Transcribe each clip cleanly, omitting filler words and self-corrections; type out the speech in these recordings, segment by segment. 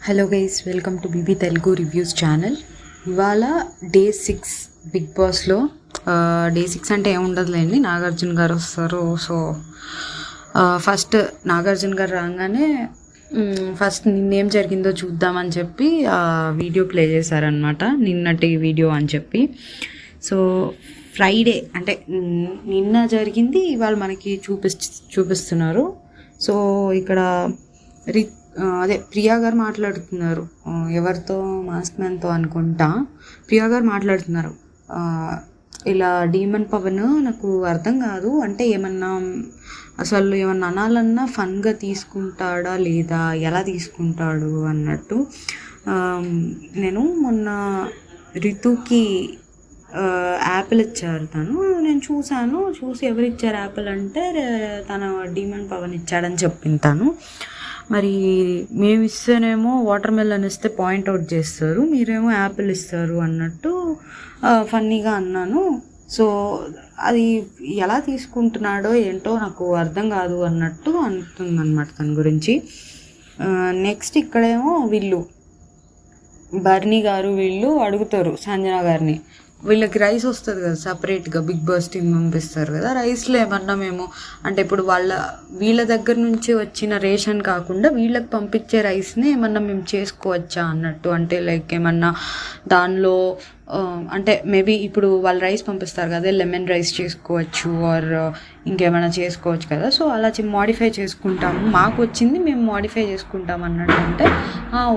Hello guys, welcome to BB Telugu reviews channel. ఇవాళ day 6 Bigg బాస్లో. Day 6 అంటే ఏముండదులేండి, నాగార్జున గారు వస్తారు. సో ఫస్ట్ నాగార్జున గారు రాగానే ఫస్ట్ నిన్నేం జరిగిందో చూద్దామని చెప్పి వీడియో ప్లే చేశారనమాట, నిన్నటి వీడియో అని చెప్పి. సో ఫ్రైడే అంటే నిన్న జరిగింది ఇవాళ మనకి చూపిస్తున్నారు. సో ఇక్కడ అదే ప్రియా గారు మాట్లాడుతున్నారు, ఎవరితో, మాస్క్ మ్యాన్తో అనుకుంటా. ప్రియా గారు మాట్లాడుతున్నారు, ఇలా డీమన్ పవన్ నాకు అర్థం కాదు, అంటే ఏమన్నా అసలు ఏమన్నా అనాలన్నా ఫన్గా తీసుకుంటాడా లేదా, ఎలా తీసుకుంటాడు అన్నట్టు. నేను మొన్న రితుకి యాపిల్ ఇచ్చారు నేను చూసి ఎవరు ఇచ్చారు యాపిల్ అంటే తన డీమన్ పవన్ ఇచ్చాడని చెప్పింది తను. మరి మేము ఇస్తేనేమో వాటర్ మెలన్ ఇస్తే పాయింట్అవుట్ చేస్తారు, మీరేమో యాపిల్ ఇస్తారు అన్నట్టు ఫన్నీగా అన్నాను. సో అది ఎలా తీసుకుంటున్నాడో ఏంటో నాకు అర్థం కాదు అన్నట్టు అంటుందన్నమాట తన గురించి. నెక్స్ట్ ఇక్కడేమో వీళ్ళు బర్నీ గారు వీళ్ళు అడుగుతారు సంజన గారిని, వీళ్ళకి రైస్ వస్తుంది కదా సపరేట్గా, బిగ్ బాస్ టీం పంపిస్తారు కదా, రైస్లో ఏమన్నా మేము అంటే ఇప్పుడు వీళ్ళ దగ్గర నుంచి వచ్చిన రేషన్ కాకుండా వీళ్ళకి పంపించే రైస్ని ఏమన్నా మేము చేసుకోవచ్చా అన్నట్టు. అంటే లైక్ ఏమన్నా దానిలో అంటే మేబీ ఇప్పుడు వాళ్ళు రైస్ పంపిస్తారు కదా, లెమన్ రైస్ చేసుకోవచ్చు ఆర్ ఇంకేమైనా చేసుకోవచ్చు కదా. సో అలా మోడిఫై చేసుకుంటాము, మాకు వచ్చింది మేము మోడిఫై చేసుకుంటాం అన్నట్టు. అంటే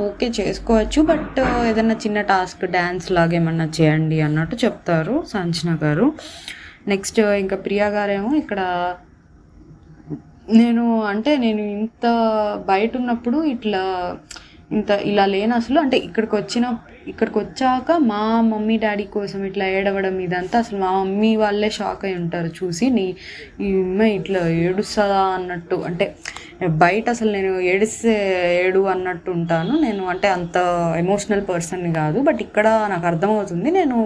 ఓకే చేసుకోవచ్చు, బట్ ఏదైనా చిన్న టాస్క్ డ్యాన్స్ లాగా ఏమన్నా చేయండి అన్నట్టు చెప్తారు సంజన గారు. నెక్స్ట్ ఇంకా ప్రియా గారేమో ఇక్కడ నేను ఇంత బయట ఉన్నప్పుడు ఇలా లేను అసలు, అంటే ఇక్కడికి వచ్చాక మా మమ్మీ డాడీ కోసం ఇట్లా ఏడవడం ఇదంతా అసలు మా మమ్మీ వాళ్ళే షాక్ అయి ఉంటారు చూసి, ఈ అమ్మాయి ఇట్లా ఏడుస్తుందా అన్నట్టు. అంటే బయట అసలు నేను ఏడిస్తే ఏడు అన్నట్టు ఉంటాను నేను, అంటే అంత ఎమోషనల్ పర్సన్ని కాదు, బట్ ఇక్కడ నాకు అర్థమవుతుంది నేను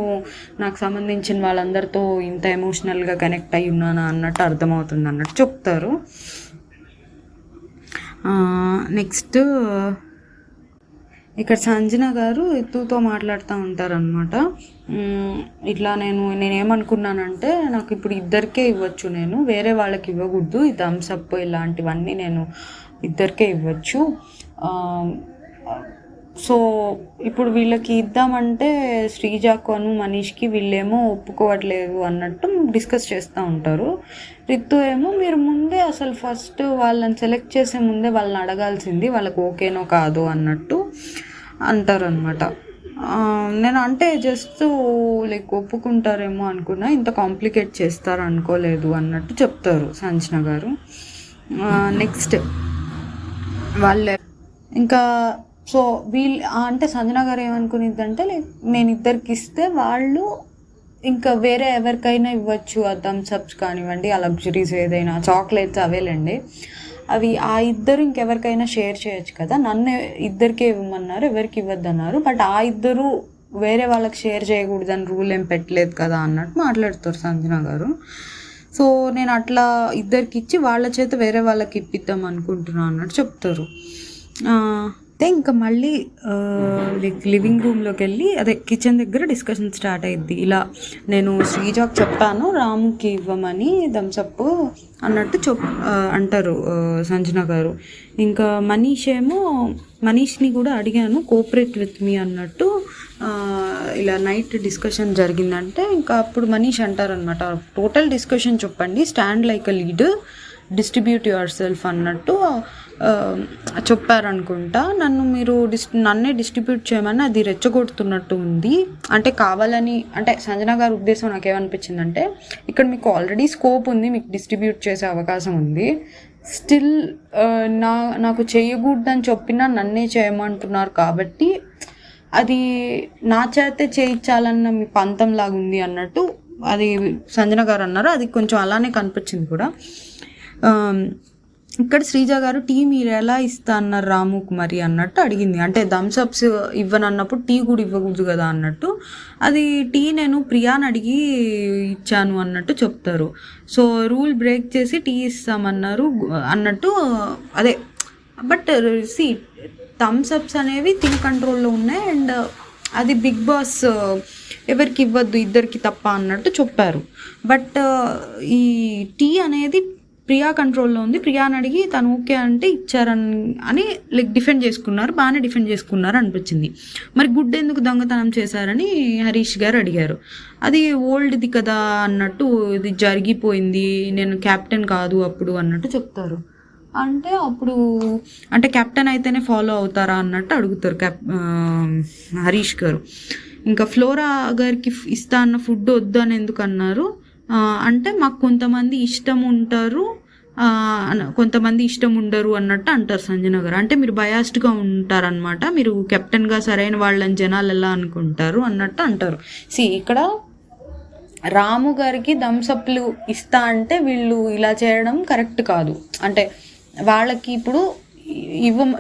నాకు సంబంధించిన వాళ్ళందరితో ఇంత ఎమోషనల్గా కనెక్ట్ అయి ఉన్నాను అన్నట్టు అర్థమవుతుంది అన్నట్టు చెప్తారు. నెక్స్ట్ ఇక్కడ సంజన గారు రితుతో మాట్లాడుతూ ఉంటారనమాట. ఇట్లా నేనేమనుకున్నానంటే నాకు ఇప్పుడు ఇద్దరికే ఇవ్వచ్చు, నేను వేరే వాళ్ళకి ఇవ్వకూడదు, ఈ థమ్స్ అప్ ఇలాంటివన్నీ నేను ఇద్దరికే ఇవ్వచ్చు. సో ఇప్పుడు వీళ్ళకి ఇద్దామంటే శ్రీజాకు మనీష్కి వీళ్ళేమో ఒప్పుకోవట్లేదు అన్నట్టు డిస్కస్ చేస్తూ ఉంటారు. రితు ఏమో మీరు ముందే అసలు ఫస్ట్ వాళ్ళని సెలెక్ట్ చేసే ముందే వాళ్ళని అడగాల్సింది, వాళ్ళకి ఓకేనో కాదో అన్నట్టు అంటారు అనమాట. నేను అంటే జస్ట్ లైక్ ఒప్పుకుంటారేమో అనుకున్నా, ఇంత కాంప్లికేట్ చేస్తారు అనుకోలేదు అన్నట్టు చెప్తారు సంజన గారు. నెక్స్ట్ వాళ్ళే ఇంకా సో వీళ్ళు అంటే సంజన గారు ఏమనుకునిద్దంటే లైక్ నేను ఇద్దరికి ఇస్తే వాళ్ళు ఇంకా వేరే ఎవరికైనా ఇవ్వచ్చు, ఆ థమ్స్ అప్స్ కానివ్వండి, ఆ లగ్జరీస్ ఏదైనా చాక్లెట్స్ అవేలండి, అవి ఆ ఇద్దరు ఇంకెవరికైనా షేర్ చేయొచ్చు కదా, నన్ను ఇద్దరికే ఇవ్వమన్నారు, ఎవరికి ఇవ్వద్దన్నారు, బట్ ఆ ఇద్దరు వేరే వాళ్ళకి షేర్ చేయకూడదని రూల్ ఏం పెట్టలేదు కదా అన్నట్టు మాట్లాడుతారు సంజన గారు. సో నేను అట్లా ఇద్దరికి ఇచ్చి వాళ్ళ చేత వేరే వాళ్ళకి ఇప్పిద్దాం అనుకుంటున్నాను అన్నట్టు చెప్తారు. అయితే ఇంకా మళ్ళీ లివింగ్ రూమ్లోకి వెళ్ళి అదే కిచెన్ దగ్గర డిస్కషన్ స్టార్ట్ అయ్యిద్ది. ఇలా నేను శ్రీజాకి చెప్పాను రాముకి ఇవ్వమని థమ్స్అప్ అన్నట్టు అంటారు సంజన గారు. ఇంకా మనీష్ని కూడా అడిగాను కోఆపరేట్ విత్ మీ అన్నట్టు. ఇలా నైట్ డిస్కషన్ జరిగిందంటే ఇంకా అప్పుడు మనీష్ అంటారనమాట, టోటల్ డిస్కషన్ చెప్పండి, stand like a lead, distribute your self అన్నట్టు చెప్పారనుకుంటా. నన్నే డిస్ట్రిబ్యూట్ చేయమని అది రెచ్చగొడుతున్నట్టు ఉంది, అంటే కావాలని. అంటే సంజన గారి ఉద్దేశం నాకేమనిపించిందంటే ఇక్కడ మీకు ఆల్రెడీ స్కోప్ ఉంది, మీకు డిస్ట్రిబ్యూట్ చేసే అవకాశం ఉంది, స్టిల్ నాకు చేయకూడదని చెప్పినా నన్నే చేయమంటున్నారు కాబట్టి అది నా చేతే చేయించాలన్న మీ పంతం లాగా ఉంది అన్నట్టు అది సంజన గారు అన్నారు. అది కొంచెం అలానే కనిపించింది కూడా. ఇక్కడ శ్రీజ గారు టీ మీరు ఎలా ఇస్తా అన్నారు రాముకు మరి అన్నట్టు అడిగింది, అంటే థమ్స్ అప్స్ ఇవ్వనన్నప్పుడు టీ కూడా ఇవ్వకూడదు కదా అన్నట్టు. అది టీ నేను ప్రియాని అడిగి ఇచ్చాను అన్నట్టు చెప్తారు. సో రూల్ బ్రేక్ చేసి టీ ఇస్తామన్నారు అన్నట్టు. అదే బట్ థమ్స్ అప్స్ అనేవి థింగ్ కంట్రోల్లో ఉన్నాయి అండ్ అది బిగ్ బాస్ ఎవరికి ఇవ్వద్దు ఇద్దరికి తప్ప అన్నట్టు చెప్పారు. బట్ ఈ టీ అనేది ప్రియా కంట్రోల్లో ఉంది. ప్రియాని అడిగి తను ఓకే అంటే ఇచ్చారని లైక్ డిఫెండ్ చేసుకున్నారు, బాగానే డిఫెండ్ చేసుకున్నారు అనిపించింది. మరి గుడ్ ఎందుకు దొంగతనం చేశారని హరీష్ గారు అడిగారు. అది ఓల్డ్ది కదా అన్నట్టు, ఇది జరిగిపోయింది, నేను క్యాప్టెన్ కాదు అప్పుడు అన్నట్టు చెప్తారు. అంటే అప్పుడు అంటే కెప్టెన్ అయితేనే ఫాలో అవుతారా అన్నట్టు అడుగుతారు హరీష్ గారు. ఇంకా ఫ్లోరా గారికి ఇస్తా అన్న ఫుడ్ వద్దు అని ఎందుకు అన్నారు అంటే, మాకు కొంతమంది ఇష్టం ఉంటారు, కొంతమంది ఇష్టం ఉండరు అన్నట్టు అంటారు సంజన గారు. అంటే మీరు బయాస్డ్గా ఉంటారనమాట, మీరు కెప్టెన్గా సరైన వాళ్ళని జనాలు ఎలా అనుకుంటారు అన్నట్టు అంటారు. ఇక్కడ రాము గారికి థమ్సప్లు ఇస్తా అంటే వీళ్ళు ఇలా చేయడం కరెక్ట్ కాదు. అంటే వాళ్ళకి ఇప్పుడు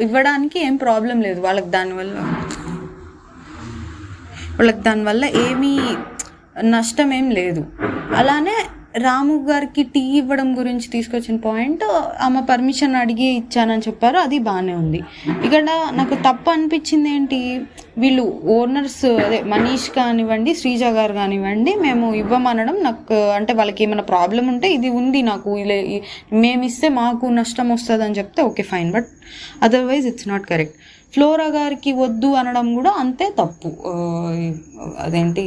ఇవ్వడానికి ఏం ప్రాబ్లం లేదు, వాళ్ళకి దానివల్ల ఏమీ నష్టం ఏం లేదు. అలానే రాము గారికి టీ ఇవ్వడం గురించి తీసుకొచ్చిన పాయింట్, ఆమె పర్మిషన్ అడిగి ఇచ్చానని చెప్పారు, అది బాగానే ఉంది. ఇక్కడ నాకు తప్పు అనిపించింది ఏంటి, వీళ్ళు ఓనర్స్ అదే మనీష్ కానివ్వండి, శ్రీజ గారు కానివ్వండి, మేము ఇవ్వమనడం నాకు అంటే వాళ్ళకి ఏమైనా ప్రాబ్లం ఉంటే ఇది ఉంది నాకు, మేమిస్తే మాకు నష్టం వస్తుంది అని చెప్తే okay fine, but otherwise it's not correct. Flora గారికి వద్దు అనడం కూడా అంతే తప్పు. అదేంటి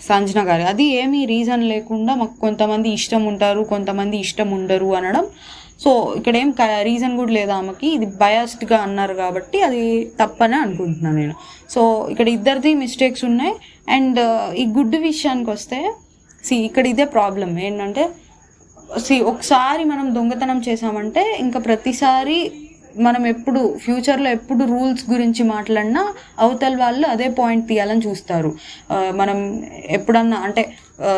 సంజన గారు, అది ఏమీ రీజన్ లేకుండా మాకు కొంతమంది ఇష్టం ఉంటారు, కొంతమంది ఇష్టం ఉండరు అనడం. సో ఇక్కడ ఏం రీజన్ కూడా లేదు ఆమెకి, ఇది బయాస్డ్గా అన్నారు కాబట్టి అది తప్పనే అనుకుంటున్నాను నేను. సో ఇక్కడ ఇద్దరిది మిస్టేక్స్ ఉన్నాయి. అండ్ ఈ గుడ్ విషయానికి వస్తే ఇక్కడ ఇదే ప్రాబ్లం ఏంటంటే, ఒకసారి మనం దొంగతనం చేసామంటే ఇంకా ప్రతిసారి మనం ఎప్పుడు ఫ్యూచర్లో ఎప్పుడు రూల్స్ గురించి మాట్లాడినా అవతల వాళ్ళు అదే పాయింట్ తీయాలని చూస్తారు. మనం ఎప్పుడన్నా అంటే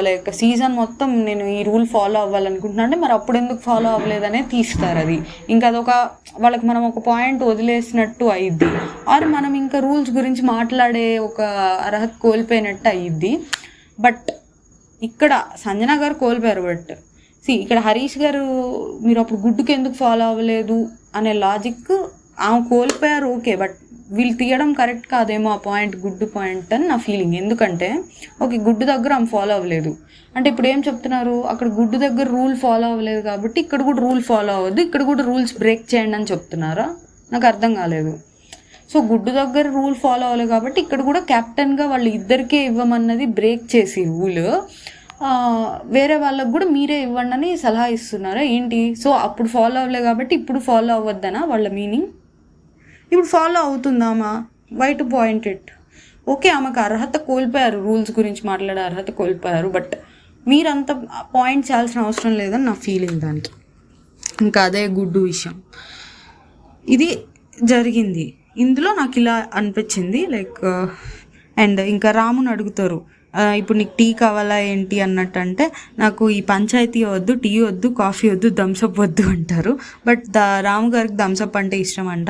లైక్ సీజన్ మొత్తం నేను ఈ రూల్ ఫాలో అవ్వాలనుకుంటున్నా అంటే మరి అప్పుడు ఎందుకు ఫాలో అవ్వలేదనే తీస్తారు. అది ఇంకా అదొక వాళ్ళకి మనం ఒక పాయింట్ వదిలేసినట్టు అయ్యిద్ది, ఆర్ మనం ఇంకా రూల్స్ గురించి మాట్లాడే ఒక అర్హత కోల్పోయినట్టు అయ్యిద్ది. బట్ ఇక్కడ సంజన గారు కోల్పోయారు. బట్ ఇక్కడ హరీష్ గారు మీరు అప్పుడు గుడ్డుకి ఎందుకు ఫాలో అవ్వలేదు అనే లాజిక్ ఆమె కోల్పోయారు ఓకే, బట్ వీళ్ళు తీయడం కరెక్ట్ కాదేమో ఆ పాయింట్, గుడ్డు పాయింట్ అని నా ఫీలింగ్. ఎందుకంటే ఓకే గుడ్డు దగ్గర ఆమె ఫాలో అవ్వలేదు అంటే ఇప్పుడు ఏం చెప్తున్నారు, అక్కడ గుడ్డు దగ్గర రూల్ ఫాలో అవ్వలేదు కాబట్టి ఇక్కడ కూడా రూల్ ఫాలో అవ్వద్దు, ఇక్కడ కూడా రూల్స్ బ్రేక్ చేయండి అని చెప్తున్నారా, నాకు అర్థం కాలేదు. సో గుడ్డు దగ్గర రూల్ ఫాలో అవ్వలేదు కాబట్టి ఇక్కడ కూడా కెప్టెన్గా వాళ్ళు ఇద్దరికే ఇవ్వమన్నది బ్రేక్ చేసి రూల్ వేరే వాళ్ళకు కూడా మీరే ఇవ్వండి అని సలహా ఇస్తున్నారా ఏంటి? సో అప్పుడు ఫాలో అవ్వలేదు కాబట్టి ఇప్పుడు ఫాలో అవ్వద్దనా వాళ్ళ మీనింగ్? ఇప్పుడు ఫాలో అవుతుందామా? Why to point it? Okay ఆమెకు అర్హత కోల్పోయారు, రూల్స్ గురించి మాట్లాడే అర్హత కోల్పోయారు, బట్ మీరంత పాయింట్ చేయాల్సిన అవసరం లేదని నా ఫీలింగ్ దానికి. ఇంకా అదే గుడ్డు విషయం ఇది జరిగింది, ఇందులో నాకు ఇలా అనిపించింది లైక్. అండ్ ఇంకా రాముని అడుగుతారు ఇప్పుడు నీకు టీ కావాలా ఏంటి అన్నట్టు, అంటే నాకు ఈ పంచాయతీ వద్దు, టీ వద్దు, కాఫీ వద్దు, థమ్సప్ వద్దు అంటారు. బట్ రాము గారికి థమ్సప్ అంటే ఇష్టం అంట.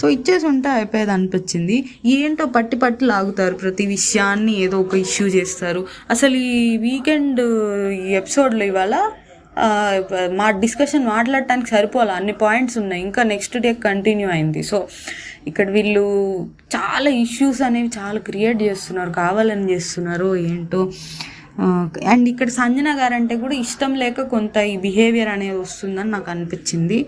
సో ఇచ్చేసి ఉంటే అయిపోయేది అనిపించింది. ఏంటో పట్టి లాగుతారు, ప్రతి విషయాన్ని ఏదో ఒక ఇష్యూ చేస్తారు. అసలు ఈ వీకెండ్ ఈ ఎపిసోడ్లో ఇవాళ మా డిస్కషన్ మాట్లాడటానికి సరిపోలే, అన్ని పాయింట్స్ ఉన్నాయి, ఇంకా నెక్స్ట్ డే కంటిన్యూ అయింది. సో ఇక్కడ వీళ్ళు చాలా ఇష్యూస్ అనేవి చాలా క్రియేట్ చేస్తున్నారు, కావాలని చేస్తున్నారు ఏంటో. అండ్ ఇక్కడ సంజన గారు అంటే కూడా ఇష్టం లేక కొంత ఈ బిహేవియర్ అనేది వస్తుందని నాకు అనిపించింది.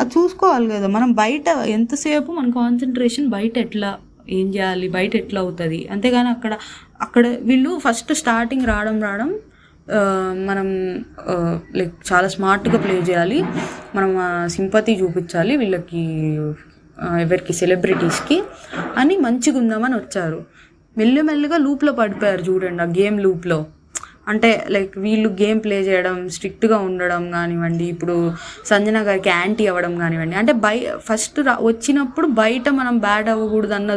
అది చూసుకోవాలి కదా మనం, బయట ఎంతసేపు మన కాన్సన్ట్రేషన్ బయట ఎట్లా ఏం చేయాలి, బయట ఎట్లా అవుతుంది, అంతేగాని అక్కడ వీళ్ళు ఫస్ట్ స్టార్టింగ్ రావడం మనం లైక్ చాలా స్మార్ట్గా ప్లే చేయాలి, మనం సింపతి చూపించాలి వీళ్ళకి, ఎవరికి సెలబ్రిటీస్కి అని మంచిగా ఉందామని వచ్చారు. మెల్లమెల్లగా లూప్లో పడిపోయారు చూడండి, ఆ గేమ్ లూప్లో. అంటే లైక్ వీళ్ళు గేమ్ ప్లే చేయడం, స్ట్రిక్ట్గా ఉండడం కానివ్వండి, ఇప్పుడు సంజన గారికి యాంటీ అవ్వడం కానివ్వండి, అంటే ఫస్ట్ వచ్చినప్పుడు బయట మనం బ్యాడ్ అవ్వకూడదు అన్న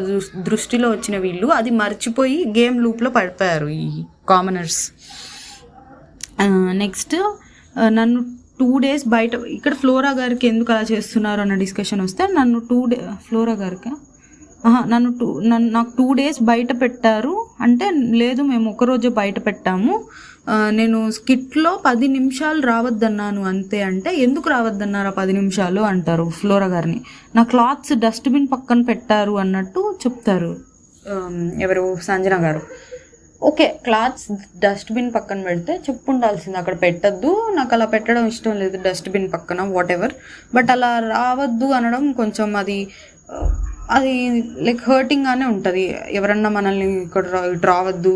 దృష్టిలో వచ్చిన వీళ్ళు అది మర్చిపోయి గేమ్ లూప్లో పడిపోయారు ఈ కామనర్స్. నెక్స్ట్ నన్ను 2 days బయట, ఇక్కడ ఫ్లోరా గారికి ఎందుకు అలా చేస్తున్నారు అన్న డిస్కషన్ వస్తే, నన్ను ఫ్లోరా గారికి నాకు 2 days బయట పెట్టారు అంటే లేదు మేము ఒకరోజే బయట పెట్టాము, నేను స్కిట్లో 10 నిమిషాలు రావద్దన్నాను అంతే. అంటే ఎందుకు రావద్దన్నారు 10 నిమిషాలు అంటారు ఫ్లోరా గారిని. నా క్లాత్స్ డస్ట్బిన్ పక్కన పెట్టారు అన్నట్టు చెప్తారు ఎవరు, సంజన గారు. ఓకే, క్లాత్స్ డస్ట్బిన్ పక్కన పెడితే చెప్పుండాల్సింది అక్కడ పెట్టద్దు, నాకు అలా పెట్టడం ఇష్టం లేదు డస్ట్బిన్ పక్కన, వాట్ ఎవర్. బట్ అలా రావద్దు అనడం కొంచెం అది లైక్ హర్టింగ్గానే ఉంటుంది. ఎవరన్నా మనల్ని ఇక్కడ రావద్దు,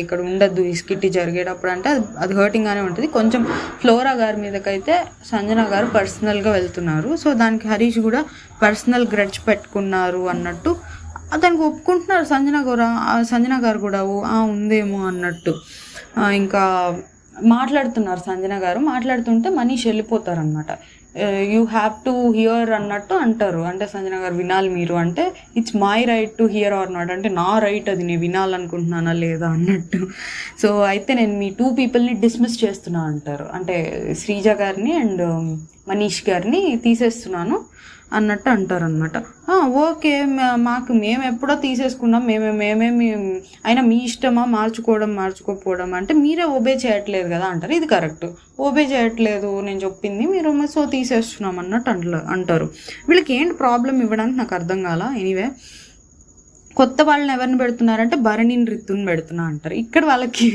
ఇక్కడ ఉండద్దు ఈ స్కిట్ జరిగేటప్పుడు అంటే అది హర్టింగ్గానే ఉంటుంది కొంచెం. ఫ్లోరా గారి మీదకైతే సంజన గారు పర్సనల్గా వెళ్తున్నారు. సో దానికి హరీష్ కూడా పర్సనల్ గ్రడ్జ్ పెట్టుకున్నారు అన్నట్టు దానికి ఒప్పుకుంటున్నారు సంజన గారు కూడా ఉందేమో అన్నట్టు. ఇంకా మాట్లాడుతున్నారు సంజన గారు. మాట్లాడుతుంటే మనీష్ వెళ్ళిపోతారనమాట. యూ హ్యావ్ టు హియర్ అన్నట్టు అంటారు. అంటే సంజన గారు వినాలి మీరు అంటే, it's my right to hear or not అంటే నా రైట్ అది, నేను వినాలనుకుంటున్నానా లేదా అన్నట్టు. సో అయితే నేను మీ 2 పీపుల్ని డిస్మిస్ చేస్తున్నా అంటారు. అంటే శ్రీజ గారిని అండ్ మనీష్ గారిని తీసేస్తున్నాను అన్నట్టు అంటారనమాట. మేము ఎప్పుడో తీసేసుకున్నాం, మేమేమి అయినా మీ ఇష్టమా మార్చుకోకపోవడం అంటే మీరే ఓబే చేయట్లేదు కదా అంటారు. ఇది కరెక్ట్, ఓబే చేయట్లేదు నేను చెప్పింది మీరు, సో తీసేస్తున్నాం అన్నట్టు అంటారు. వీళ్ళకి ఏంటి ప్రాబ్లం ఇవ్వడానికి నాకు అర్థం కాల. ఎనీవే కొత్త వాళ్ళని ఎవరిని పెడుతున్నారంటే భరణిని రితుని పెడుతున్నా అంటారు. ఇక్కడ వాళ్ళకి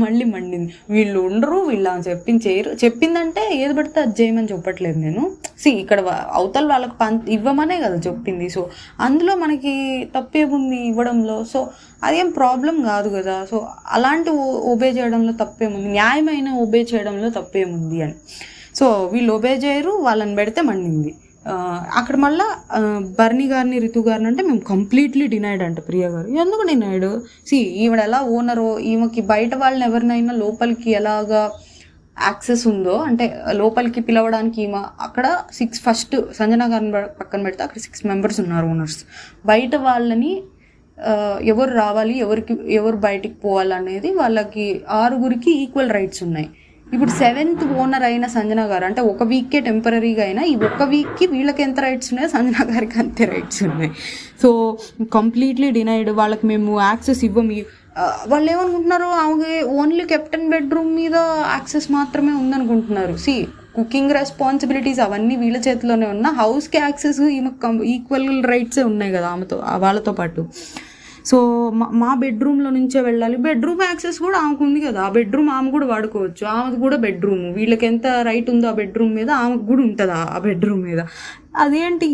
మళ్ళీ మండింది, వీళ్ళు ఉండరు, వీళ్ళు చేయరు. చెప్పిందంటే ఏది పడితే అది చేయమని చెప్పట్లేదు నేను. ఇక్కడ అవతల వాళ్ళకి ఇవ్వమనే కదా చెప్పింది. సో అందులో మనకి తప్పేముంది ఇవ్వడంలో? సో అదేం ప్రాబ్లం కాదు కదా. సో అలాంటి ఒబే చేయడంలో తప్పేముంది, న్యాయమైన ఒబే చేయడంలో తప్పేముంది అని. సో వీళ్ళు ఒబే చేయరు, వాళ్ళని పెడితే మండింది. అక్కడ మళ్ళీ బర్నీ గారిని రితు గారిని అంటే మేము కంప్లీట్లీ డినైడ్ అంట ప్రియ గారు. ఎందుకు డినైడ్? ఈవిడ ఎలా ఓనరో, ఈమెకి బయట వాళ్ళని ఎవరినైనా లోపలికి ఎలాగా యాక్సెస్ ఉందో, అంటే లోపలికి పిలవడానికి ఈమె అక్కడ 6 ఫస్ట్ సంజన గారిని పక్కన పెడితే అక్కడ 6 మెంబర్స్ ఉన్నారు ఓనర్స్. బయట వాళ్ళని ఎవరు రావాలి, ఎవరు బయటికి పోవాలనేది వాళ్ళకి 6గురికి ఈక్వల్ రైట్స్ ఉన్నాయి. ఇప్పుడు 7th ఓనర్ అయిన సంజన గారు అంటే ఒక వీక్కే టెంపరీగా అయినా ఈ ఒక్క వీక్కి వీళ్ళకి ఎంత రైట్స్ ఉన్నాయో సంజన గారికి అంతే రైట్స్ ఉన్నాయి. So completely denied. వాళ్ళకి మేము యాక్సెస్ ఇవ్వము. వాళ్ళు ఏమనుకుంటున్నారు, ఆమె ఓన్లీ కెప్టెన్ బెడ్రూమ్ మీద యాక్సెస్ మాత్రమే ఉందనుకుంటున్నారు. కుకింగ్ రెస్పాన్సిబిలిటీస్ అవన్నీ వీళ్ళ చేతిలోనే ఉన్న, హౌస్కి యాక్సెస్ ఈమెకు ఈక్వల్ రైట్సే ఉన్నాయి కదా వాళ్ళతో పాటు. సో మా బెడ్రూమ్లో నుంచే వెళ్ళాలి, బెడ్రూమ్ యాక్సెస్ కూడా ఆమెకు ఉంది కదా, ఆ బెడ్రూమ్ ఆమె కూడా వాడుకోవచ్చు, ఆమెది కూడా బెడ్రూమ్. వీళ్ళకి ఎంత రైట్ ఉందో ఆ బెడ్రూమ్ మీద ఆమెకు కూడా ఉంటుంది ఆ బెడ్రూమ్ మీద. అదేంటి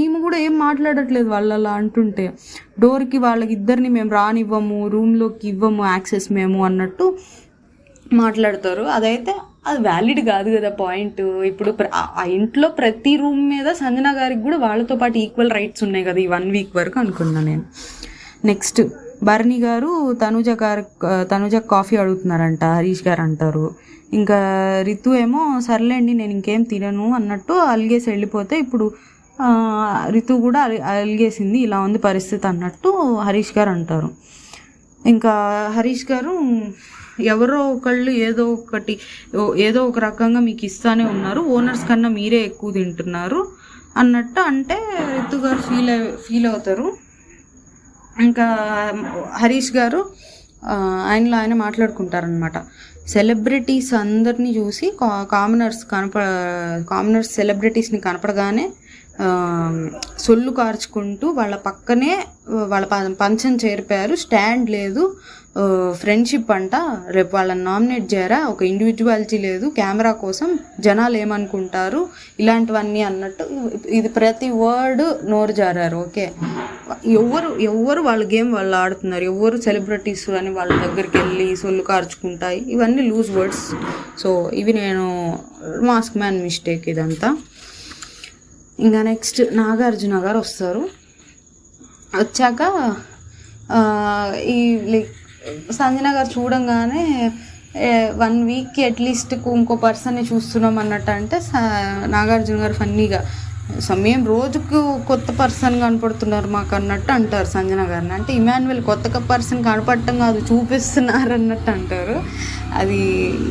ఈమె కూడా ఏం మాట్లాడట్లేదు వాళ్ళు అలా అంటుంటే. డోర్కి వాళ్ళకి ఇద్దరిని మేము రానివ్వము, రూమ్లోకి ఇవ్వము యాక్సెస్ మేము అన్నట్టు మాట్లాడతారు. అది వ్యాలిడ్ కాదు కదా పాయింట్. ఇప్పుడు ఆ ఇంట్లో ప్రతి రూమ్ మీద సంజన గారికి కూడా వాళ్ళతో పాటు ఈక్వల్ రైట్స్ ఉన్నాయి కదా ఈ 1 వీక్ వరకు అనుకున్నా నేను. నెక్స్ట్ భరణి గారు తనుజ కాఫీ అడుగుతున్నారంట, హరీష్ గారు అంటారు. ఇంకా రితు ఏమో సర్లేండి నేను ఇంకేం తినను అన్నట్టు అలిగేసి వెళ్ళిపోతే, ఇప్పుడు రితు కూడా అలిగేసింది, ఇలా ఉంది పరిస్థితి అన్నట్టు హరీష్ గారు అంటారు. ఇంకా హరీష్ గారు ఎవరో ఒకళ్ళు ఏదో ఒక రకంగా మీకు ఇస్తానే ఉన్నారు, ఓనర్స్ కన్నా మీరే ఎక్కువ తింటున్నారు అన్నట్టు అంటే రితు గారు ఫీల్ అవుతారు. ఇంకా హరీష్ గారు ఆయనలో ఆయన మాట్లాడుకుంటారనమాట. సెలబ్రిటీస్ అందరినీ చూసి కామనర్స్ సెలబ్రిటీస్ని కనపడగానే సొల్లు కార్చుకుంటూ వాళ్ళ పక్కనే వాళ్ళ పంచం చేరిపోయారు. స్టాండ్ లేదు, ఫ్రెండ్షిప్ అంట, రేపు వాళ్ళని నామినేట్ చేయరా, ఒక ఇండివిజువాలిటీ లేదు, కెమెరా కోసం జనాలు ఏమనుకుంటారు, ఇలాంటివన్నీ అన్నట్టు ఇది ప్రతి వర్డ్ నోరు జారారు. ఓకే, ఎవరు వాళ్ళ గేమ్ వాళ్ళు ఆడుతున్నారు, ఎవరు సెలబ్రిటీస్ అని వాళ్ళ దగ్గరికి వెళ్ళి సొల్లు కార్చుకుంటాయి, ఇవన్నీ లూజ్ వర్డ్స్. సో ఇవి నేను మాస్క్ మ్యాన్ మిస్టేక్ ఇదంతా. ఇంకా నెక్స్ట్ నాగార్జున గారు వస్తారు. వచ్చాక ఈ లైక్ సంజన గారు చూడంగానే 1 వీక్కి అట్లీస్ట్ ఇంకో పర్సన్ని చూస్తున్నాం అన్నట్టు అంటే నాగార్జున గారు ఫన్నీగా సమయం రోజుకు కొత్త పర్సన్ కనపడుతున్నారు మాకు అన్నట్టు అంటారు సంజన గారిని. అంటే ఇమాన్యుయల్ కొత్త పర్సన్ కనపడటం కాదు, చూపిస్తున్నారు అన్నట్టు అంటారు. అది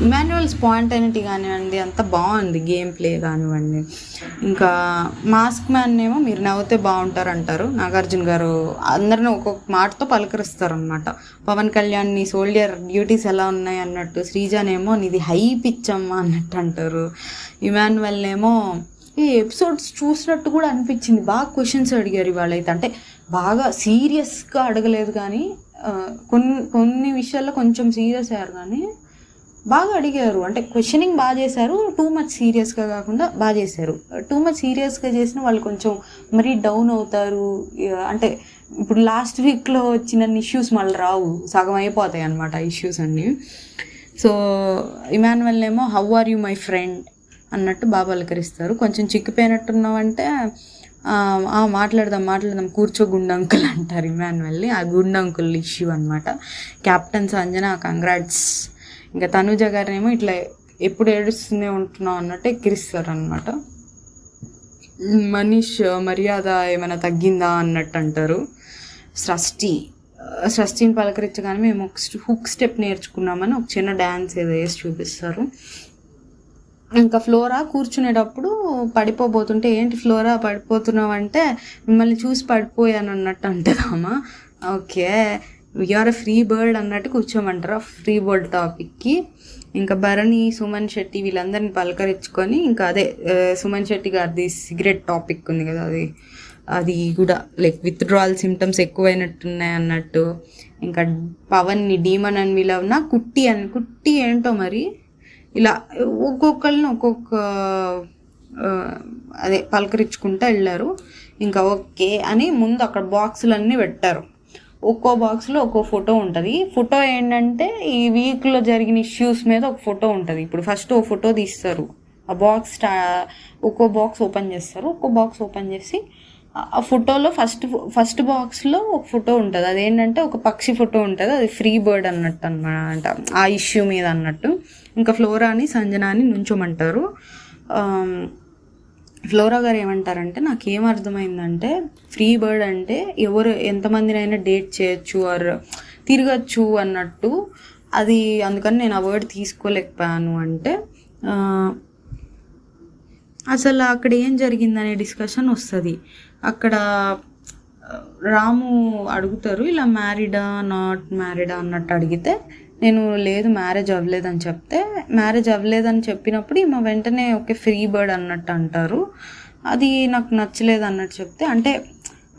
ఇమాన్యుయల్ స్పాంటైనిటీ కానివ్వండి, అంత బాగుంది, గేమ్ ప్లే కానివ్వండి. ఇంకా మాస్క్ మ్యాన్ ఏమో మీరు నవ్వుతే బాగుంటారు అంటారు. నాగార్జున గారు అందరిని ఒక్కొక్క మాటతో పలకరిస్తారు అనమాట. పవన్ కళ్యాణ్ నీ సోల్జర్ డ్యూటీస్ ఎలా ఉన్నాయి అన్నట్టు, శ్రీజానేమో నీది హై పిచ్ అమ్మా అన్నట్టు అంటారు. ఇమాన్యుయల్ ఏమో ఈ ఎపిసోడ్స్ చూసినట్టు కూడా అనిపించింది. బాగా క్వశ్చన్స్ అడిగారు ఇవాళైతే. అంటే బాగా సీరియస్గా అడగలేదు, కానీ కొన్ని విషయాల్లో కొంచెం సీరియస్ అయ్యారు, కానీ బాగా అడిగారు. అంటే క్వశ్చనింగ్ బాగా చేశారు, టూ మచ్ సీరియస్గా కాకుండా బాగా చేశారు. టూ మచ్ సీరియస్గా చేసిన వాళ్ళు కొంచెం మరీ డౌన్ అవుతారు. అంటే ఇప్పుడు లాస్ట్ వీక్లో వచ్చిన ఇష్యూస్ మళ్ళీ రావు, సగం అయిపోతాయి అన్నమాట ఇష్యూస్ అన్నీ. సో ఇమాన్యుయల్ ఏమో how are you my friend అన్నట్టు బాగా పలకరిస్తారు. కొంచెం చిక్కిపోయినట్టున్నావంటే మాట్లాడదాం కూర్చో గుండు అంకుల్ అంటారు ఇమాన్యుయల్ని. ఆ గుండు అంకుల్ ఇష్యూ అనమాట. Captain Sanjana congrats. ఇంకా తనుజ గారినేమో ఇట్లా ఎప్పుడు ఏడుస్తూనే ఉంటున్నావు అన్నట్టు ఎక్కిరిస్తారు అనమాట. మనీష్ మర్యాద ఏమైనా తగ్గిందా అన్నట్టు అంటారు. సృష్టిని పలకరించగానే మేము ఒక హుక్ స్టెప్ నేర్చుకున్నామని ఒక చిన్న డ్యాన్స్ ఏదో వేసి చూపిస్తారు. ఇంకా ఫ్లోరా కూర్చునేటప్పుడు పడిపోబోతుంటే, ఏంటి ఫ్లోరా పడిపోతున్నావు అంటే, మిమ్మల్ని చూసి పడిపోయాను అన్నట్టు అంటుందమ్మా. ఓకే వీఆర్ ఫ్రీ బర్డ్ అన్నట్టు కూర్చోమంటారు ఫ్రీ బర్డ్ టాపిక్కి. ఇంకా భరణి, సుమన్ శెట్టి వీళ్ళందరినీ పలకరించుకొని, ఇంకా అదే సుమన్ శెట్టి గారిది సిగరెట్ టాపిక్ ఉంది కదా, అది కూడా లైక్ విత్డ్రావల్ సిమ్టమ్స్ ఎక్కువైనట్టున్నాయి అన్నట్టు. ఇంకా పవన్ని డీమన్ అని వీళ్ళవునా కుట్టి ఏంటో మరి ఇలా ఒక్కొక్కరిని ఒక్కొక్క అదే పలకరించుకుంటూ వెళ్ళారు. ఇంకా ఓకే అని ముందు అక్కడ బాక్సులన్నీ పెట్టారు. ఒక్కో బాక్స్లో ఒక్కో ఫోటో ఉంటుంది. ఫోటో ఏంటంటే ఈ వీక్లో జరిగిన ఇష్యూస్ మీద ఒక ఫోటో ఉంటుంది. ఇప్పుడు ఫస్ట్ ఓ ఫోటో తీస్తారు, ఆ బాక్స్ ఒక్కో బాక్స్ ఓపెన్ చేస్తారు. ఒక్కో బాక్స్ ఓపెన్ చేసి ఆ ఫోటోలో ఫస్ట్ బాక్స్లో ఒక ఫోటో ఉంటుంది. అదేంటంటే ఒక పక్షి ఫోటో ఉంటుంది, అది ఫ్రీ బర్డ్ అన్నట్టు అన్నమాట, ఆ ఇష్యూ మీద అన్నట్టు. ఇంకా ఫ్లోరాని సంజనాని నుంచోమంటారు. ఫ్లోరా గారు ఏమంటారంటే, నాకేం అర్థమైందంటే ఫ్రీ బర్డ్ అంటే ఎంతమందినైనా డేట్ చేయొచ్చు ఆర్ తిరగచ్చు అన్నట్టు. అది అందుకని నేను ఆ వర్డ్ తీసుకోలేకపోయాను అంటే, అసలు అక్కడ ఏం జరిగిందనే డిస్కషన్ వస్తుంది. అక్కడ రాము అడుగుతారు, ఇలా మ్యారీడా నాట్ మ్యారీడా అన్నట్టు అడిగితే, నేను లేదు మ్యారేజ్ అవ్వలేదని చెప్తే, మ్యారేజ్ అవ్వలేదని చెప్పినప్పుడు ఈమె వెంటనే ఓకే ఫ్రీ బర్డ్ అన్నట్టు అంటారు. అది నాకు నచ్చలేదు అన్నట్టు చెప్తే, అంటే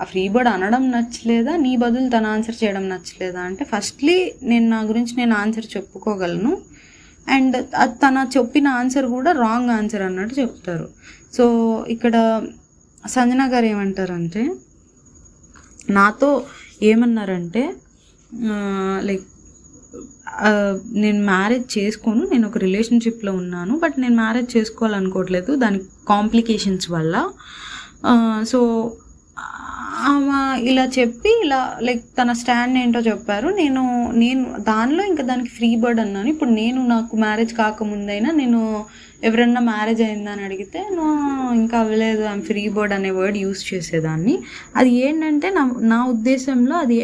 ఆ ఫ్రీ బర్డ్ అనడం నచ్చలేదా, నీ బదులు తను ఆన్సర్ చేయడం నచ్చలేదా అంటే, ఫస్ట్లీ నా గురించి నేను ఆన్సర్ చెప్పుకోగలను, అండ్ తన చెప్పిన ఆన్సర్ కూడా రాంగ్ ఆన్సర్ అన్నట్టు చెప్తారు. సో ఇక్కడ సంజన గారు ఏమంటారంటే, నాతో ఏమన్నారంటే లైక్ నేను మ్యారేజ్ చేసుకోను, నేను ఒక రిలేషన్షిప్లో ఉన్నాను, బట్ నేను మ్యారేజ్ చేసుకోవాలనుకోవట్లేదు దానికి కాంప్లికేషన్స్ వల్ల. సో ఇలా చెప్పి ఇలా లైక్ తన స్టాండ్ ఏంటో చెప్పారు. నేను దానిలో ఇంకా దానికి ఫ్రీ బర్డ్ అన్నాను. ఇప్పుడు నాకు మ్యారేజ్ కాకముందైనా నేను ఎవరన్నా మ్యారేజ్ అయిందని అడిగితే ఇంకా అవ్వలేదు, ఐఎమ్ ఫ్రీ బర్డ్ అనే వర్డ్ యూస్ చేసేదాన్ని. అది ఏంటంటే నా ఉద్దేశంలో అది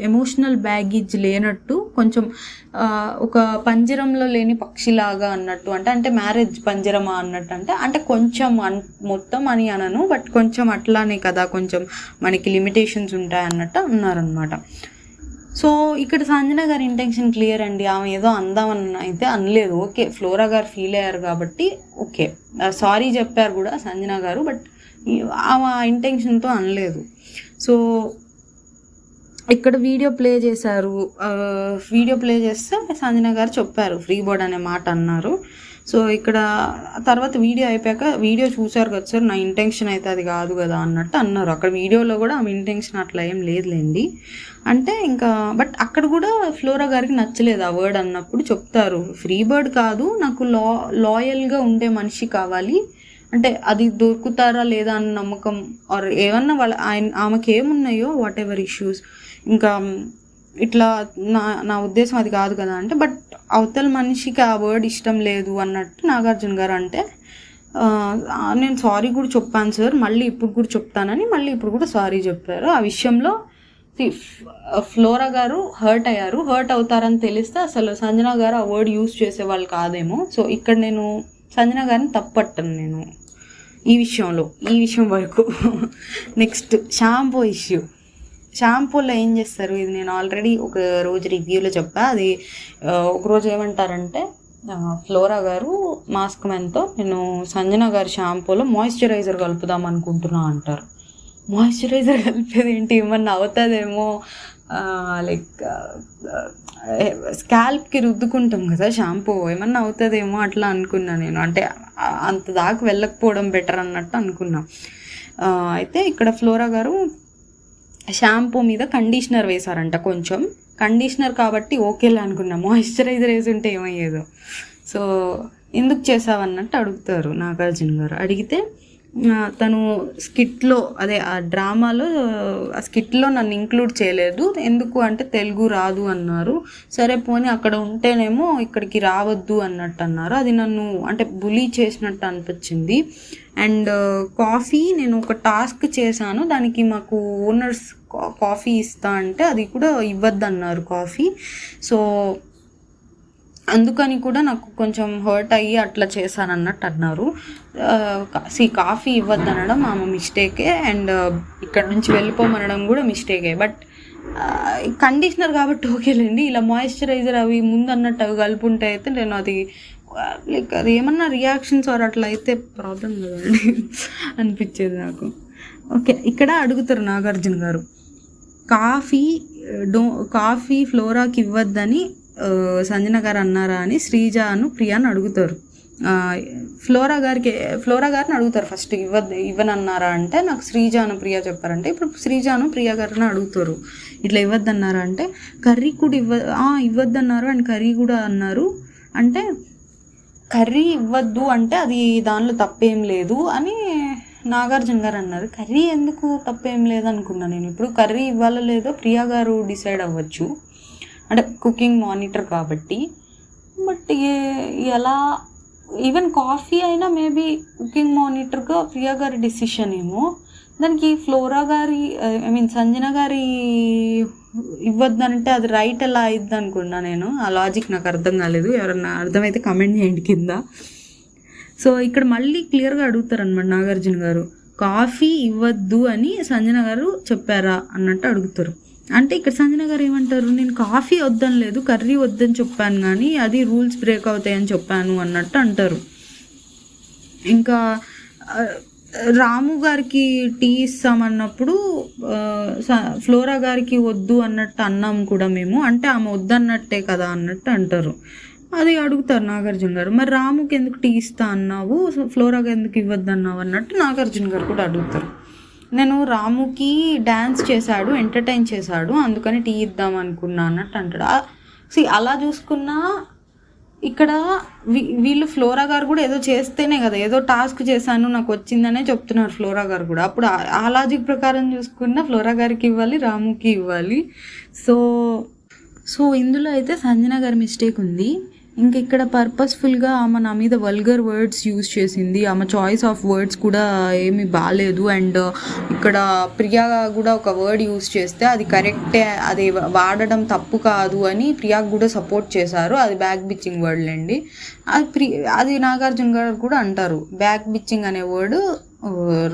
ఎమోషనల్ బ్యాగేజ్ లేనట్టు, కొంచెం ఒక పంజరంలో లేని పక్షిలాగా అన్నట్టు. అంటే మ్యారేజ్ పంజరమా అన్నట్టు, అంటే కొంచెం మొత్తం అని అనను, బట్ కొంచెం అట్లానే కదా, కొంచెం మనకి లిమిటేషన్స్ ఉంటాయి అన్నట్టు అన్నారనమాట. సో ఇక్కడ సంజన గారి ఇంటెన్షన్ క్లియర్ అండి. ఆమె ఏదో అందామని అయితే అనలేదు. ఓకే ఫ్లోరా గారు ఫీల్ అయ్యారు కాబట్టి ఓకే సారీ చెప్పారు కూడా సంజన గారు, బట్ ఆమె ఇంటెన్షన్తో అనలేదు. సో ఇక్కడ వీడియో ప్లే చేశారు. వీడియో ప్లే చేస్తే సంజన గారు చెప్పారు ఫ్రీ బర్డ్ అనే మాట అన్నారు. సో ఇక్కడ తర్వాత వీడియో అయిపోయాక, వీడియో చూశారు కదా సార్, నా ఇంటెన్షన్ అయితే అది కాదు కదా అన్నట్టు అన్నారు. అక్కడ వీడియోలో కూడా ఆమె ఇంటెన్షన్ అట్లా ఏం లేదులేండి అంటే, ఇంకా బట్ అక్కడ కూడా ఫ్లోరా గారికి నచ్చలేదు ఆ వర్డ్ అన్నప్పుడు. చెప్తారు ఫ్రీ బర్డ్ కాదు, నాకు లాయల్గా ఉండే మనిషి కావాలి, అంటే అది దొరుకుతారా లేదా అన్న నమ్మకం ఆర్ ఏమన్నా ఆమెకి ఏమున్నాయో వాట్ ఎవర్ ఇష్యూస్, ఇంకా ఇట్లా నా ఉద్దేశం అది కాదు కదా అంటే, బట్ అవతల మనిషికి ఆ వర్డ్ ఇష్టం లేదు అన్నట్టు నాగార్జున గారు అంటే, నేను సారీ కూడా చెప్పాను సార్, మళ్ళీ ఇప్పుడు కూడా చెప్తానని మళ్ళీ ఇప్పుడు కూడా సారీ చెప్పారు. ఆ విషయంలో ఫ్లోరా గారు హర్ట్ అయ్యారు. హర్ట్ అవుతారని తెలిస్తే అసలు సంజన గారు ఆ వర్డ్ యూజ్ చేసేవాళ్ళు కాదేమో. సో ఇక్కడ నేను సంజన గారిని తప్పట్టను నేను ఈ విషయం వరకు. Next shampoo issue. షాంపూలో ఏం చేస్తారు, ఇది నేను ఆల్రెడీ ఒక రోజు రివ్యూలో చెప్పా. అది ఒకరోజు ఏమంటారంటే ఫ్లోరా గారు మాస్క్ మ్యాన్తో నేను సంజన గారి షాంపూలో మాయిశ్చరైజర్ కలుపుదాం అనుకుంటున్నా అంటారు. మాయిశ్చరైజర్ కలిపేది ఏంటి, ఏమన్నా అవుతుందేమో, లైక్ స్కాల్ప్కి రుద్దుకుంటాం కదా షాంపూ, ఏమన్నా అవుతుందేమో అట్లా అనుకున్నా నేను. అంటే అంత దాకా వెళ్ళకపోవడం బెటర్ అన్నట్టు అనుకున్నా. అయితే ఇక్కడ ఫ్లోరా గారు షాంపూ మీద కండిషనర్ వేశారంట. కొంచెం కండిషనర్ కాబట్టి ఓకేలే అనుకున్నా, మాయిశ్చరైజర్ వేసి ఉంటే ఏమయ్యేదో. సో ఎందుకు చేసావన్నట్టు అడుగుతారు నాగార్జున గారు. అడిగితే తను స్కిట్లో, అదే ఆ డ్రామాలో ఆ స్కిట్లో నన్ను ఇంక్లూడ్ చేయలేదు, ఎందుకు అంటే తెలుగు రాదు అన్నారు. సరే పోనీ అక్కడ ఉంటేనేమో ఇక్కడికి రావద్దు అన్నట్టు అన్నారు. అది నన్ను అంటే బులీ చేసినట్టు అనిపించింది. అండ్ కాఫీ నేను ఒక టాస్క్ చేశాను, దానికి మాకు ఓనర్స్ కాఫీ ఇస్తా అంటే అది కూడా ఇవ్వద్దన్నారు కాఫీ. సో అందుకని కూడా నాకు కొంచెం హర్ట్ అయ్యి అట్లా చేశానన్నట్టు అన్నారు. కాఫీ ఇవ్వద్దనడం ఆమె మిస్టేకే, అండ్ ఇక్కడ నుంచి వెళ్ళిపోమనడం కూడా మిస్టేకే. బట్ కండిషనర్ కాబట్టి ఓకేలేండి, ఇలా మాయిశ్చరైజర్ అవి ముందు అన్నట్టు అవి కలుపుంటే అయితే నేను అది లైక్ అది ఏమన్నా రియాక్షన్స్ ఆర్ అట్లా అయితే ప్రాబ్లం కదండి అనిపించేది నాకు. ఓకే, ఇక్కడ అడుగుతారు నాగార్జున గారు, కాఫీ ఫ్లోరాకి ఇవ్వద్దని సంజన గారు అన్నారా అని శ్రీజాను ప్రియాని అడుగుతారు. ఫ్లోరా గారిని అడుగుతారు ఫస్ట్, ఇవ్వనన్నారా అంటే నాకు శ్రీజాను ప్రియా చెప్పారంటే, ఇప్పుడు శ్రీజాను ప్రియా గారిని అడుగుతారు ఇట్లా ఇవ్వద్దన్నారా అంటే, కర్రీ కూడా ఇవ్వద్దన్నారు అండ్ కర్రీ కూడా అన్నారు అంటే, కర్రీ ఇవ్వద్దు అంటే అది దానిలో తప్పేం లేదు అని నాగార్జున గారు అన్నారు. కర్రీ ఎందుకు తప్పేం లేదనుకున్నా నేను. ఇప్పుడు కర్రీ ఇవ్వాలో లేదో ప్రియా గారు డిసైడ్ అవ్వచ్చు, అంటే కుకింగ్ మానిటర్ కాబట్టి. బట్ ఎలా ఈవెన్ కాఫీ అయినా మేబీ కుకింగ్ మానిటర్గా ప్రియా గారి డిసిషన్ ఏమో, దానికి ఫ్లోరా గారి సంజన గారి ఇవ్వద్దంటే అది రైట్ ఎలా అయిద్ది అనుకున్నా నేను. ఆ లాజిక్ నాకు అర్థం కాలేదు, ఎవరన్నా అర్థమైతే కమెంట్ చేయండి కింద. సో ఇక్కడ మళ్ళీ క్లియర్గా అడుగుతారు అనమాట నాగార్జున గారు, కాఫీ ఇవ్వద్దు అని సంజన గారు చెప్పారా అన్నట్టు అడుగుతారు. అంటే ఇక్కడ సంజన గారు ఏమంటారు, నేను కాఫీ వద్దని లేదు కర్రీ వద్దని చెప్పాను కానీ అది రూల్స్ బ్రేక్ అవుతాయని చెప్పాను అన్నట్టు అంటారు. ఇంకా రాము గారికి టీ ఇస్తామన్నప్పుడు ఫ్లోరా గారికి వద్దు అన్నట్టు అన్నాం కూడా మేము, అంటే ఆమె వద్దన్నట్టే కదా అన్నట్టు అంటారు. అది అడుగుతారు నాగార్జున గారు, మరి రాముకి ఎందుకు టీ ఇస్తా అన్నావు, ఫ్లోరాకి ఎందుకు ఇవ్వద్దన్నావు అన్నట్టు నాగార్జున గారు కూడా అడుగుతారు. నేను రాముకి డ్యాన్స్ చేశాడు, ఎంటర్టైన్ చేశాడు, అందుకని టీ ఇద్దాం అనుకున్నా అన్నట్టు అంటాడు. అలా చూసుకున్నా ఇక్కడ వీళ్ళు ఫ్లోరా గారు కూడా ఏదో చేస్తేనే కదా, ఏదో టాస్క్ చేశాను నాకు వచ్చిందనే చెప్తున్నారు ఫ్లోరా గారు కూడా. అప్పుడు ఆ లాజిక్ ప్రకారం చూసుకున్నా ఫ్లోరా గారికి ఇవ్వాలి, రాముకి ఇవ్వాలి. సో ఇందులో అయితే సంజన గారి మిస్టేక్ ఉంది. ఇంక ఇక్కడ పర్పస్ఫుల్గా ఆమె నా మీద వల్గర్ వర్డ్స్ యూజ్ చేసింది, ఆమె చాయిస్ ఆఫ్ వర్డ్స్ కూడా ఏమీ బాగాలేదు. అండ్ ఇక్కడ ప్రియా కూడా ఒక వర్డ్ యూజ్ చేస్తే అది కరెక్టే, అది వాడడం తప్పు కాదు అని ప్రియాకు కూడా సపోర్ట్ చేశారు. అది బ్యాక్ బిచ్చింగ్ వర్డ్లేండి. అది నాగార్జున గారు కూడా అంటారు, బ్యాక్ బిచ్చింగ్ అనే వర్డ్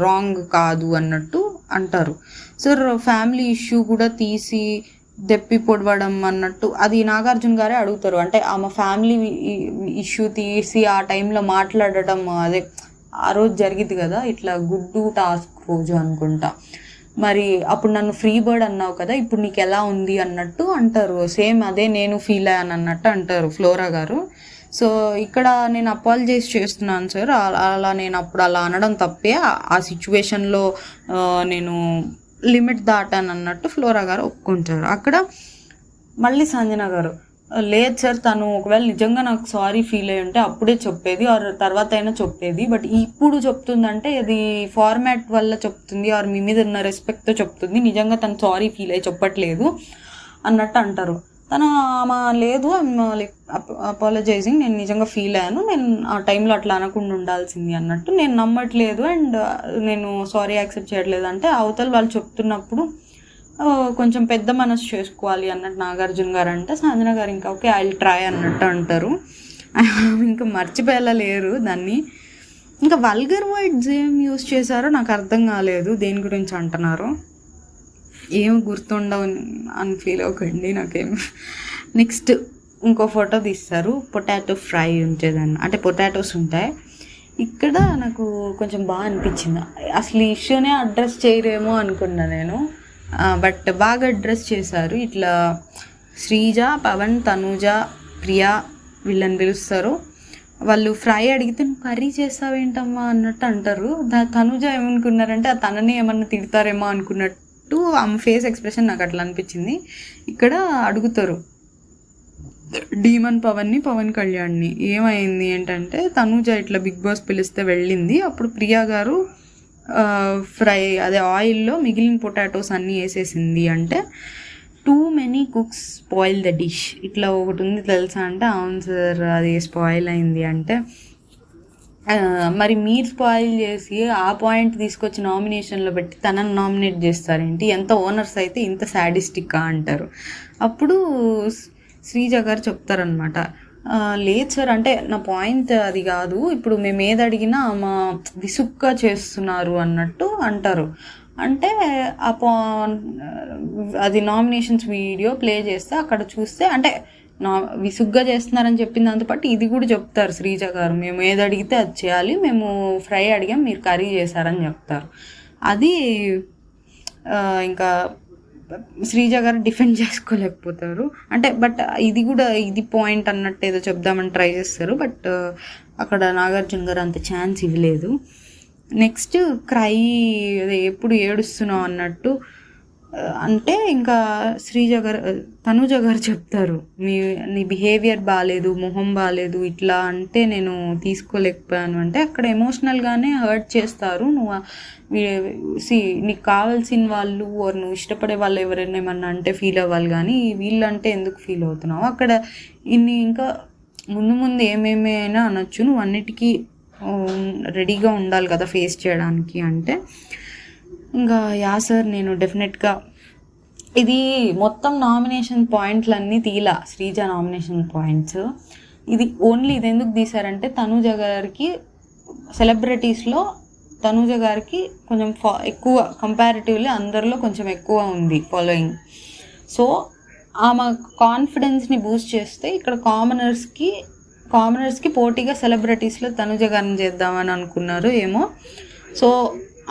రాంగ్ కాదు అన్నట్టు అంటారు. సో ఫ్యామిలీ ఇష్యూ కూడా తీసి దెప్పి పొడవడం అన్నట్టు అది నాగార్జున గారే అడుగుతారు. అంటే ఆమె ఫ్యామిలీ ఇష్యూ తీసి ఆ టైంలో మాట్లాడటం, అదే ఆ రోజు జరిగింది కదా ఇట్లా గుడ్డు టాస్క్ రోజు అనుకుంటా, మరి అప్పుడు నన్ను ఫ్రీ బర్డ్ అన్నావు కదా ఇప్పుడు నీకు ఎలా ఉంది అన్నట్టు అంటారు. సేమ్ అదే నేను ఫీల్ అయ్యాను అన్నట్టు అంటారు ఫ్లోరా గారు. సో ఇక్కడ నేను అపాలజైజ్ చేస్తున్నాను సార్, అలా నేను అప్పుడు అలా అనడం తప్పే, ఆ సిచ్యువేషన్లో నేను లిమిట్ దాటాను అన్నట్టు ఫ్లోరా గారు ఒప్పుకుంటారు. అక్కడ మళ్ళీ సంజన గారు, లేదు సార్ తను ఒకవేళ నిజంగా నాకు సారీ ఫీల్ అయ్యి ఉంటే అప్పుడే చెప్పేది ఆర్ తర్వాత అయినా చెప్పేది, బట్ ఇప్పుడు చెప్తుందంటే అది ఫార్మాట్ వల్ల చెప్తుంది ఆర్ మీ మీద ఉన్న రెస్పెక్ట్తో చెప్తుంది, నిజంగా తను సారీ ఫీల్ అయ్యి చెప్పట్లేదు అన్నట్టు అంటారు. తను ఆమె లేదు, లైక్ అపాలజైజింగ్, నేను నిజంగా ఫీల్ అయ్యాను, నేను ఆ టైంలో అట్లా అనకుండా ఉండాల్సింది అన్నట్టు, నేను నమ్మట్లేదు అండ్ నేను సారీ యాక్సెప్ట్ చేయట్లేదు అంటే అవతల వాళ్ళు చెప్తున్నప్పుడు కొంచెం పెద్ద మనసు చేసుకోవాలి అన్నట్టు నాగార్జున గారు అంటే సంజన గారు ఇంకా ఓకే ఐ విల్ ట్రై అన్నట్టు అంటారు. ఇంకా మర్చిపోయేలా లేరు దాన్ని. ఇంకా వల్గర్ వర్డ్స్ ఏం యూస్ చేశారో నాకు అర్థం కాలేదు, దేని గురించి అంటున్నారు ఏం గుర్తుండవు అని ఫీల్ అవ్వకండి నాకేం. నెక్స్ట్ ఇంకో ఫోటో తీస్తారు, పొటాటో ఫ్రై ఉంటుందన్న, అంటే పొటాటోస్ ఉంటాయి. ఇక్కడ నాకు కొంచెం బాగా అనిపించింది, అసలు ఈ ఇష్యూనే అడ్రస్ చేయరేమో అనుకున్నా నేను, బట్ బాగా అడ్రస్ చేశారు. ఇట్లా శ్రీజ, పవన్, తనూజ, ప్రియా వీళ్ళని పిలుస్తారు. వాళ్ళు ఫ్రై అడిగితే నువ్వు కర్రీ చేస్తావేంటమ్మా అన్నట్టు అంటారు. తనూజ ఏమనుకున్నారంటే తనని ఏమన్నా తిడతారేమో అనుకున్నట్టు ఆమె ఫేస్ ఎక్స్ప్రెషన్ నాకు అట్లా అనిపించింది. ఇక్కడ అడుగుతారు డీమన్ పవన్ని, పవన్ కళ్యాణ్ని ఏమైంది ఏంటంటే తనూజ ఇట్లా బిగ్ బాస్ పిలిస్తే వెళ్ళింది, అప్పుడు ప్రియా గారు ఫ్రై అదే ఆయిల్లో మిగిలిన పొటాటోస్ అన్నీ వేసేసింది అంటే too many cooks spoil the dish ఇట్లా ఒకటి ఉంది తెలుసా అంటే అవును సార్ అది స్పాయిల్ అయింది అంటే మరి మీరు స్పాయిల్ చేసి ఆ పాయింట్ తీసుకొచ్చి నామినేషన్లో పెట్టి తనని నామినేట్ చేస్తారేంటి, ఎంత ఓనర్స్ అయితే ఇంత సాడిస్టిక్గా అంటారు. అప్పుడు శ్రీజ గారు చెప్తారనమాట, లేదు సార్ అంటే నా పాయింట్ అది కాదు, ఇప్పుడు మేము ఏది అడిగినా మా విసుగ్గా చేస్తున్నారు అన్నట్టు అంటారు. అంటే అది నామినేషన్స్ వీడియో ప్లే చేస్తే అక్కడ చూస్తే అంటే విసుగ్గా చేస్తున్నారని చెప్పిన దాంతోపాటు ఇది కూడా చెప్తారు శ్రీజ గారు, మేము ఏది అడిగితే అది చేయాలి, మేము ఫ్రై అడిగాం మీరు కర్రీ చేశారని చెప్తారు. అది ఇంకా శ్రీజ గారు డిఫెండ్ చేసుకోలేకపోతారు అంటే, బట్ ఇది కూడా ఇది పాయింట్ అన్నట్టు ఏదో చెప్దామని ట్రై చేస్తారు, బట్ అక్కడ నాగార్జున గారు అంత ఛాన్స్ ఇవ్వలేదు. నెక్స్ట్ క్రై ఎప్పుడు ఏడుస్తున్నావు అన్నట్టు అంటే ఇంకా శ్రీజ గారు తనూజ గారు చెప్తారు, నీ బిహేవియర్ బాగాలేదు, మొహం బాగాలేదు ఇట్లా అంటే నేను తీసుకోలేకపోయాను అంటే అక్కడ ఎమోషనల్గానే హర్ట్ చేస్తారు. నువ్వు నీకు కావాల్సిన వాళ్ళు నువ్వు ఇష్టపడే వాళ్ళు ఎవరైనా ఏమన్నా అంటే ఫీల్ అవ్వాలి, కానీ వీళ్ళంటే ఎందుకు ఫీల్ అవుతున్నావు, అక్కడ ఇన్ని ఇంకా ముందు ఏమేమి అయినా అనొచ్చు, నువ్వు అన్నిటికీ రెడీగా ఉండాలి కదా ఫేస్ చేయడానికి అంటే ఇంకా యా సార్ నేను డెఫినెట్గా ఇది మొత్తం నామినేషన్ పాయింట్లన్నీ తీలా శ్రీజ నామినేషన్ పాయింట్స్, ఇది ఓన్లీ ఇది ఎందుకు తీశారంటే తనూజ గారికి సెలబ్రిటీస్లో తనూజ గారికి కొంచెం ఎక్కువ కంపారిటివ్లీ అందరిలో కొంచెం ఎక్కువ ఉంది ఫాలోయింగ్. సో ఆమె కాన్ఫిడెన్స్ని బూస్ట్ చేస్తే ఇక్కడ కామనర్స్కి పోటీగా సెలబ్రిటీస్లో తనూజ గారిని చేద్దామని అనుకున్నారు ఏమో. సో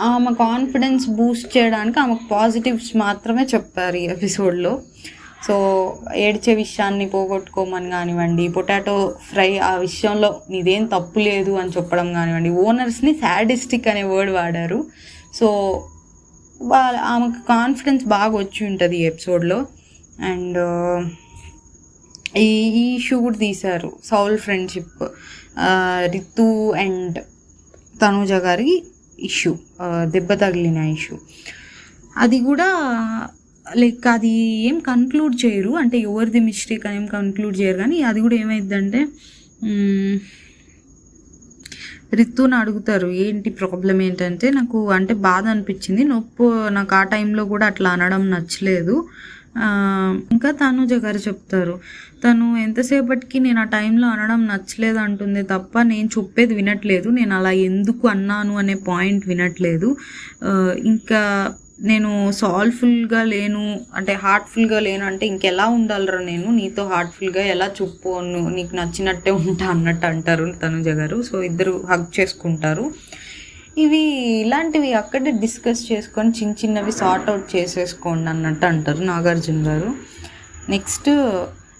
ఆమె కాన్ఫిడెన్స్ బూస్ట్ చేయడానికి ఆమెకు పాజిటివ్స్ మాత్రమే చెప్పారు ఈ ఎపిసోడ్లో. సో ఏడ్చే విషయాన్ని పోగొట్టుకోమని కానివ్వండి, పొటాటో ఫ్రై ఆ విషయంలో నీదేం తప్పు లేదు అని చెప్పడం కానివ్వండి, ఓనర్స్ని సాడిస్టిక్ అనే వర్డ్ వాడారు. సో ఆమెకు కాన్ఫిడెన్స్ బాగా వచ్చి ఉంటుంది ఈ ఎపిసోడ్లో. అండ్ ఈ ఇష్యూ కూడా తీశారు, సౌల్ ఫ్రెండ్షిప్, రితు అండ్ తనూజ గారి ఇష్యూ, దెబ్బ తగిలిన ఇష్యూ, అది కూడా లైక్ అది ఏం కన్క్లూడ్ చేయరు అంటే ఎవరిది మిస్టేక్ అని ఏం కన్క్లూడ్ చేయరు, కానీ అది కూడా ఏమైందంటే రితుని అడుగుతారు ఏంటి ప్రాబ్లం ఏంటంటే నాకు అంటే బాధ అనిపించింది, నొప్పి నాకు ఆ టైంలో కూడా అట్లా అనడం నచ్చలేదు. ఇంకా తనూజ గారు చెప్తారు, తను ఎంతసేపటికి నేను ఆ టైంలో అనడం నచ్చలేదు అంటుంది తప్ప నేను చెప్పేది వినట్లేదు, నేను అలా ఎందుకు అన్నాను అనే పాయింట్ వినట్లేదు, ఇంకా నేను సాల్ఫుల్గా లేను అంటే హార్ట్ఫుల్గా లేను అంటే ఇంకెలా ఉండాలరా నేను నీతో హార్ట్ఫుల్గా ఎలా చెప్పు నీకు నచ్చినట్టే ఉంటా అన్నట్టు అంటారు తనూజ గారు. సో ఇద్దరు హగ్ చేసుకుంటారు. ఇవి ఇలాంటివి అక్కడే డిస్కస్ చేసుకొని చిన్నవి సార్ట్ అవుట్ చేసేసుకోండి అన్నట్టు అంటారు నాగార్జున గారు. నెక్స్ట్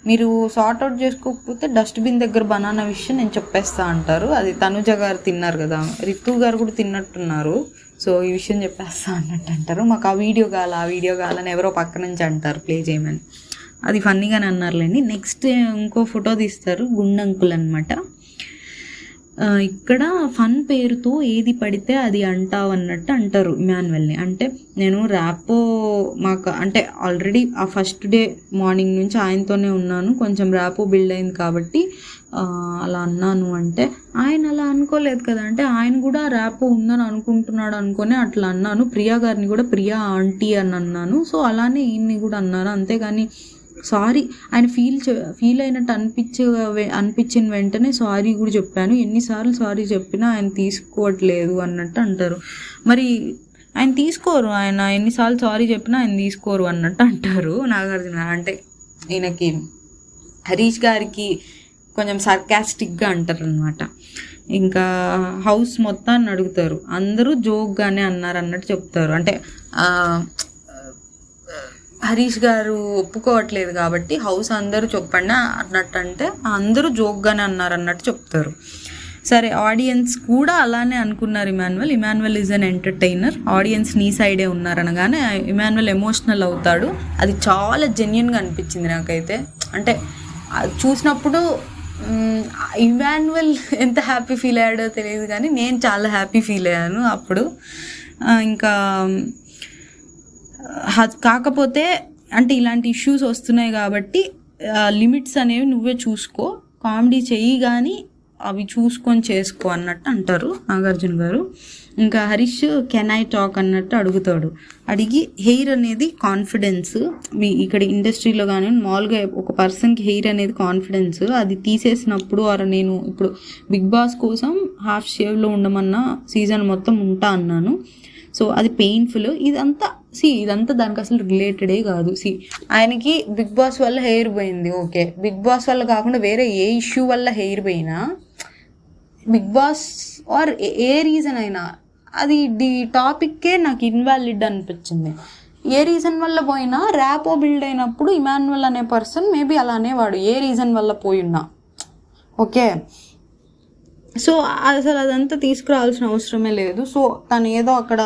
మీరు సార్ట్ అవుట్ చేసుకోకపోతే డస్ట్బిన్ దగ్గర బనానా విషయం నేను చెప్పేస్తా అంటారు. అది తనూజ గారు తిన్నారు కదా, రితు గారు కూడా తిన్నట్టున్నారు, సో ఈ విషయం చెప్పేస్తా అన్నట్టు అంటారు. మాకు ఆ వీడియో కావాలని ఎవరో పక్క నుంచి అంటారు ప్లే చేయమని, అది ఫన్నీగానే అన్నారులేండి. నెక్స్ట్ ఇంకో ఫోటో తీస్తారు, గుండంకుల్ అనమాట. ఇక్కడ ఫన్ పేరుతో ఏది పడితే అది అంటావు అన్నట్టు అంటారు ఇమాన్యుయల్ని. అంటే నేను ర్యాపో మాకు అంటే ఆల్రెడీ ఆ ఫస్ట్ డే మార్నింగ్ నుంచి ఆయనతోనే ఉన్నాను, కొంచెం ర్యాపో బిల్డ్ అయింది కాబట్టి అలా అన్నాను. అంటే ఆయన అలా అనుకోలేదు కదా, అంటే ఆయన కూడా ర్యాపో ఉందని అనుకుంటున్నాడు అనుకొని అట్లా అన్నాను. ప్రియా గారిని కూడా ప్రియా ఆంటీ అని అన్నాను. సో అలానే ఈయన్ని కూడా అన్నాను, అంతేగాని సారీ ఆయన ఫీల్ అయినట్టు అనిపించిన వెంటనే సారీ కూడా చెప్పాను. ఎన్నిసార్లు సారీ చెప్పినా ఆయన తీసుకోవట్లేదు అన్నట్టు అంటారు. మరి ఆయన తీసుకోరు, ఆయన ఎన్నిసార్లు సారీ చెప్పినా ఆయన తీసుకోరు అన్నట్టు అంటారు నాగార్జున. అంటే ఈయనకి హరీష్ గారికి కొంచెం సర్కాస్టిక్గా అంటారు అనమాట. ఇంకా హౌస్ మొత్తాన్ని అడుగుతారు, అందరూ జోక్గానే అన్నారు అన్నట్టు చెప్తారు. అంటే హరీష్ గారు ఒప్పుకోవట్లేదు కాబట్టి హౌస్ అందరూ చెప్పండి అన్నట్టు, అంటే అందరూ జోక్గానే అన్నారు అన్నట్టు చెప్తారు. సరే, ఆడియన్స్ కూడా అలానే అనుకున్నారు. Emmanuel is an entertainer, audience నీ సైడే ఉన్నారనగానే ఇమాన్యుయల్ ఎమోషనల్ అవుతాడు. అది చాలా జెన్యున్గా అనిపించింది నాకైతే. అంటే చూసినప్పుడు ఇమాన్యుయల్ ఎంత హ్యాపీ ఫీల్ అయ్యాడో తెలియదు కానీ నేను చాలా హ్యాపీ ఫీల్ అయ్యాను అప్పుడు. ఇంకా కాకపోతే అంటే ఇలాంటి ఇష్యూస్ వస్తున్నాయి కాబట్టి లిమిట్స్ అనేవి నువ్వే చూసుకో, కామెడీ చెయ్యి కానీ అవి చూసుకొని చేసుకో అన్నట్టు అంటారు నాగార్జున గారు. ఇంకా హరీష్ కెన్ ఐ టాక్ అన్నట్టు అడుగుతాడు. అడిగి హెయిర్ అనేది కాన్ఫిడెన్స్, మీ ఇక్కడ ఇండస్ట్రీలో కానీ మామూలుగా ఒక పర్సన్కి హెయిర్ అనేది కాన్ఫిడెన్స్, అది తీసేసినప్పుడు నేను ఇప్పుడు బిగ్ బాస్ కోసం హాఫ్ షేవ్లో ఉండమన్నా సీజన్ మొత్తం ఉంటా అన్నాను. సో అది పెయిన్ఫుల్. ఇదంతా దానికి అసలు రిలేటెడే కాదు. ఆయనకి బిగ్ బాస్ వల్ల హెయిర్ పోయింది, ఓకే. బిగ్ బాస్ వల్ల కాకుండా వేరే ఏ ఇష్యూ వల్ల హెయిర్ పోయినా, బిగ్ బాస్ ఆర్ ఏ రీజన్ అయినా అది టాపిక్కే నాకు ఇన్వాలిడ్ అనిపించింది. ఏ రీజన్ వల్ల పోయినా ర్యాపో బిల్డ్ అయినప్పుడు ఇమాన్యుయల్ అనే పర్సన్ మేబీ అలా అనేవాడు, ఏ రీజన్ వల్ల పోయినా, ఓకే. సో అసలు అదంతా తీసుకురావాల్సిన అవసరమే లేదు. సో తను ఏదో అక్కడ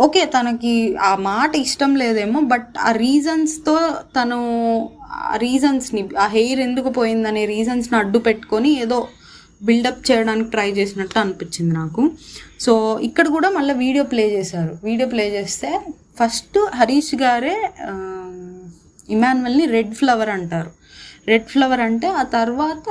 ఓకే తనకి ఆ మాట ఇష్టం లేదేమో, బట్ ఆ రీజన్స్తో తను ఆ రీజన్స్ని, ఆ హెయిర్ ఎందుకు పోయిందనే రీజన్స్ని అడ్డు పెట్టుకొని ఏదో బిల్డప్ చేయడానికి ట్రై చేసినట్టు అనిపించింది నాకు. సో ఇక్కడ కూడా మళ్ళీ వీడియో ప్లే చేశారు. వీడియో ప్లే చేస్తే ఫస్ట్ హరీష్ గారే ఇమాన్యుయల్ని రెడ్ ఫ్లవర్ అంటారు. రెడ్ ఫ్లవర్ అంటే ఆ తర్వాత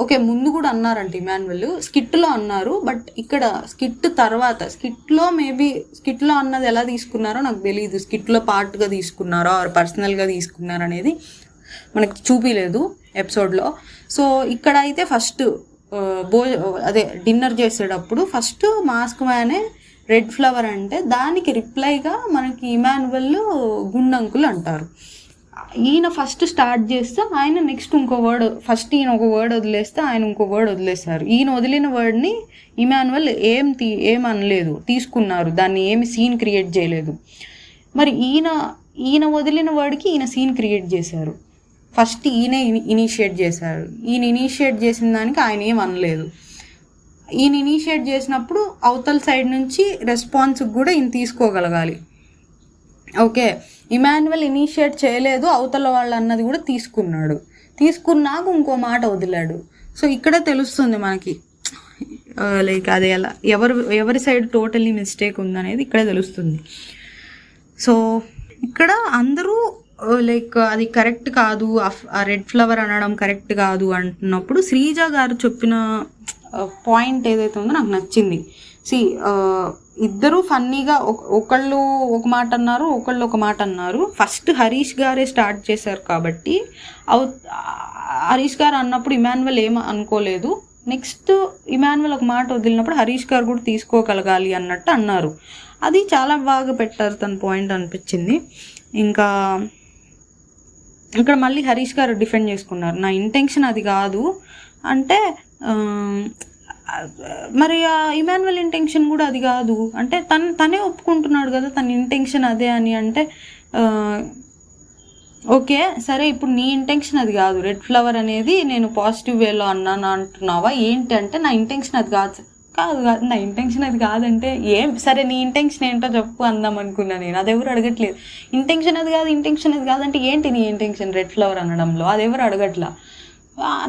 ఓకే ముందు కూడా అన్నారంట ఇమాన్యుయల్, స్కిట్లో అన్నారు. బట్ ఇక్కడ స్కిట్లో మేబీ స్కిట్లో అన్నది ఎలా తీసుకున్నారో నాకు తెలియదు. స్కిట్లో పార్ట్గా తీసుకున్నారో ఆర్ పర్సనల్గా తీసుకున్నారో అనేది మనకి చూపించలేదు ఎపిసోడ్లో. సో ఇక్కడ అయితే ఫస్ట్ డిన్నర్ చేసేటప్పుడు ఫస్ట్ మాస్క్ మ్యానే రెడ్ ఫ్లవర్ అంటే దానికి రిప్లైగా మనకి ఇమాన్యుయల్ గుండంకులు అంటారు. ఈయన ఫస్ట్ స్టార్ట్ చేస్తే ఆయన నెక్స్ట్ ఇంకో వర్డ్, ఫస్ట్ ఈయన ఒక వర్డ్ వదిలేస్తే ఆయన ఇంకో వర్డ్ వదిలేశారు. ఈయన వదిలిన వర్డ్ని ఇమాన్యుయల్ ఏం అనలేదు, తీసుకున్నారు, దాన్ని ఏమి సీన్ క్రియేట్ చేయలేదు. మరి ఈయన వదిలిన వర్డ్కి ఈయన సీన్ క్రియేట్ చేశారు. ఫస్ట్ ఈయన ఇనిషియేట్ చేశారు. ఈయన ఇనిషియేట్ చేసిన దానికి ఆయన ఏం అనలేదు. ఈయన ఇనిషియేట్ చేసినప్పుడు అవతల సైడ్ నుంచి రెస్పాన్స్ కూడా ఈయన తీసుకోగలగాలి, ఓకే. ఇమాన్యుయల్ ఇనిషియేట్ చేయలేదు, అవతల వాళ్ళు అన్నది కూడా తీసుకున్నాక ఇంకో మాట వదిలాడు. సో ఇక్కడే తెలుస్తుంది మనకి లైక్ అది ఎలా ఎవరి సైడ్ టోటల్లీ మిస్టేక్ ఉందనేది ఇక్కడే తెలుస్తుంది. సో ఇక్కడ అందరూ లైక్ అది కరెక్ట్ కాదు, ఆ రెడ్ ఫ్లవర్ అనడం కరెక్ట్ కాదు అంటున్నప్పుడు శ్రీజ గారు చెప్పిన పాయింట్ ఏదైతే ఉందో నాకు నచ్చింది. ఇద్దరు ఫన్నీగా ఒకళ్ళు ఒక మాట అన్నారు, ఒకళ్ళు ఒక మాట అన్నారు. ఫస్ట్ హరీష్ గారే స్టార్ట్ చేశారు కాబట్టి హరీష్ గారు అన్నప్పుడు ఇమాన్యుయల్ ఏం అనుకోలేదు. నెక్స్ట్ ఇమాన్యుయల్ ఒక మాట వదిలినప్పుడు హరీష్ గారు కూడా తీసుకోగలగాలి అన్నట్టు అన్నారు. అది చాలా బాగా పెట్టారు, తన పాయింట్ అనిపించింది. ఇంకా ఇక్కడ మళ్ళీ హరీష్ గారు డిఫెండ్ చేసుకున్నారు, నా ఇంటెన్షన్ అది కాదు అంటే. మరి ఆ ఇమాన్యుయల్ ఇంటెన్షన్ కూడా అది కాదు అంటే తనే ఒప్పుకుంటున్నాడు కదా తన ఇంటెన్షన్ అదే అని. అంటే ఓకే సరే, ఇప్పుడు నీ ఇంటెన్షన్ అది కాదు, రెడ్ ఫ్లవర్ అనేది నేను పాజిటివ్ వేలో అన్నాను అంటున్నావా ఏంటి అంటే, నా ఇంటెన్షన్ అది కాదు నా ఇంటెన్షన్ అది కాదంటే ఏం సరే నీ ఇంటెన్షన్ ఏంటో చెప్పు అందాం అనుకున్నా నేను. అది ఎవరు అడగట్లేదు. ఇంటెన్షన్ అది కాదంటే ఏంటి నీ ఇంటెన్షన్ రెడ్ ఫ్లవర్ అనడంలో, అది ఎవరు అడగట్లా.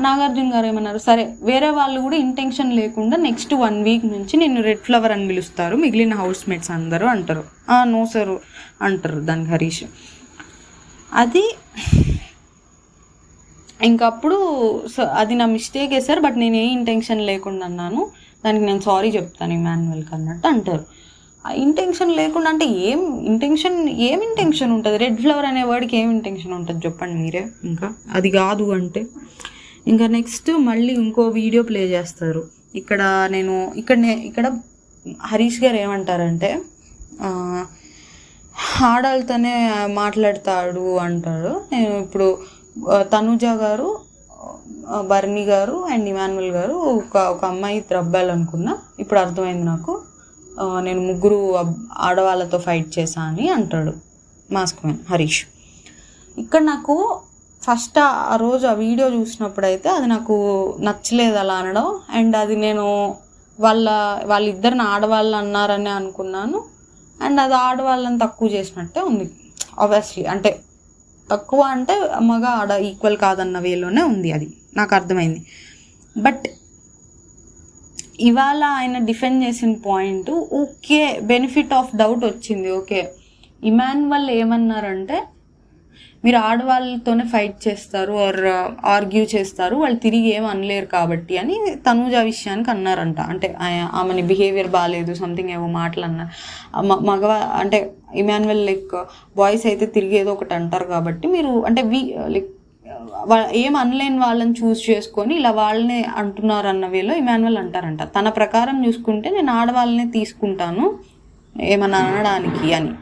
నాగార్జున గారు ఏమన్నారు, సరే వేరే వాళ్ళు కూడా ఇంటెన్షన్ లేకుండా నెక్స్ట్ 1 వీక్ నుంచి నిన్ను రెడ్ ఫ్లవర్ అని పిలుస్తారు మిగిలిన హౌస్ మేట్స్ అందరూ అంటారు. నో సార్ అంటారు దానికి హరీష్. అది ఇంకప్పుడు అది నా మిస్టేకే సార్, బట్ నేను ఏ ఇంటెన్షన్ లేకుండా అన్నాను, దానికి నేను సారీ చెప్తాను ఇమాన్యుయల్కి అన్నట్టు అంటారు. ఇంటెన్షన్ లేకుండా అంటే ఏం ఇంటెన్షన్ ఉంటుంది? రెడ్ ఫ్లవర్ అనే వర్డ్కి ఏం ఇంటెన్షన్ ఉంటుంది చెప్పండి మీరే. ఇంకా అది కాదు అంటే ఇంకా నెక్స్ట్ మళ్ళీ ఇంకో వీడియో ప్లే చేస్తారు. ఇక్కడ హరీష్ గారు ఏమంటారంటే ఆడాలతోనే మాట్లాడతాడు అంటాడు. నేను ఇప్పుడు తనుజ గారు, బర్నీ గారు అండ్ ఇమాన్యుయల్ గారు ఒక అమ్మాయి 3 అబ్బాయిలు అనుకున్నా, ఇప్పుడు అర్థమైంది నాకు, నేను 3 ఆడవాళ్ళతో ఫైట్ చేశా అని అంటాడు మాస్క్ మ్యాన్ హరీష్. ఇక్కడ నాకు ఫస్ట్ ఆ రోజు ఆ వీడియో చూసినప్పుడు అయితే అది నాకు నచ్చలేదు అలా అనడం. అండ్ అది నేను వాళ్ళిద్దరిని ఆడవాళ్ళు అన్నారని అనుకున్నాను. అండ్ అది ఆడవాళ్ళని తక్కువ చేసినట్టే ఉంది ఆబ్వియస్లీ. అంటే తక్కువ అంటే మగ ఆడ ఈక్వల్ కాదన్న వేలోనే ఉంది, అది నాకు అర్థమైంది. బట్ ఇవాళ ఆయన డిఫెండ్ చేసిన point okay, benefit of doubt వచ్చింది. ఓకే, ఇమాన్యుయల్ ఏమన్నారంటే మీరు ఆడవాళ్ళతోనే ఫైట్ చేస్తారు ఆర్ ఆర్గ్యూ చేస్తారు, వాళ్ళు తిరిగి ఏం అనలేరు కాబట్టి అని తనూజ విషయానికి అన్నారంట. అంటే ఆమెని బిహేవియర్ బాగాలేదు సంథింగ్ ఏవో మాటలు అన్నారు. అంటే ఇమాన్యుయల్ లైక్ బాయ్స్ అయితే తిరిగి ఏదో ఒకటి అంటారు కాబట్టి మీరు అంటే లైక్ ఏం అనలేని వాళ్ళని చూస్ చేసుకొని ఇలా వాళ్ళనే అంటున్నారు అన్న వేలో ఇమాన్యుయల్ అంటారంట. తన ప్రకారం చూసుకుంటే నేను ఆడవాళ్ళనే తీసుకుంటాను ఏమన్నా అనడానికి అని.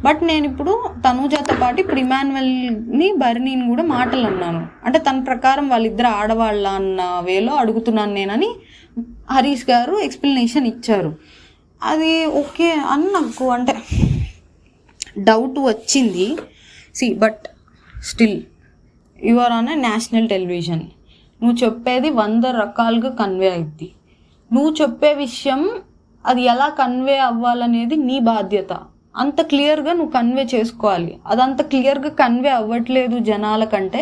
బట్ నేను ఇప్పుడు తనూజతో పాటు ఇప్పుడు ఇమాన్యుయల్ని బర్నీని కూడా మాటలు అన్నాను. అంటే తన ప్రకారం వాళ్ళిద్దరు ఆడవాళ్ళ అన్న వేలో అడుగుతున్నాను నేనని హరీష్ గారు ఎక్స్ప్లెనేషన్ ఇచ్చారు. అది ఓకే అని నాకు అంటే డౌట్ వచ్చింది. But still you are on a national television, నువ్వు చెప్పేది 100 రకాలుగా కన్వే అవుద్ది. నువ్వు చెప్పే విషయం అది ఎలా కన్వే అవ్వాలనేది నీ బాధ్యత. అంత క్లియర్గా నువ్వు కన్వే చేసుకోవాలి. అది అంత క్లియర్గా కన్వే అవ్వట్లేదు జనాల కంటే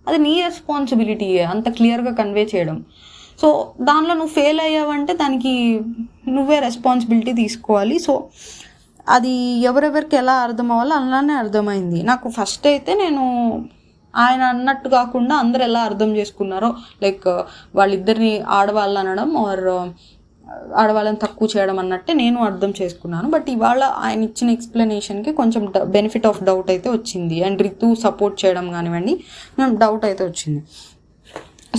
అది నీ రెస్పాన్సిబిలిటీయే అంత క్లియర్గా కన్వే చేయడం. సో దానిలో నువ్వు ఫెయిల్ అయ్యావంటే దానికి నువ్వే రెస్పాన్సిబిలిటీ తీసుకోవాలి. సో అది ఎవరెవరికి ఎలా అర్థం అవ్వాలో అలానే అర్థమైంది నాకు. ఫస్ట్ అయితే నేను ఆయన అన్నట్టు కాకుండా అందరు ఎలా అర్థం చేసుకున్నారో లైక్ వాళ్ళిద్దరిని ఆడవాళ్ళు అనడం ఆర్ ఆడవాళ్ళని తక్కువ చేయడం అన్నట్టే నేను అర్థం చేసుకున్నాను. బట్ ఇవాళ ఆయన ఇచ్చిన ఎక్స్ప్లెనేషన్కి కొంచెం బెనిఫిట్ ఆఫ్ డౌట్ అయితే వచ్చింది. అండ్ రితు సపోర్ట్ చేయడం కానివ్వండి డౌట్ అయితే వచ్చింది.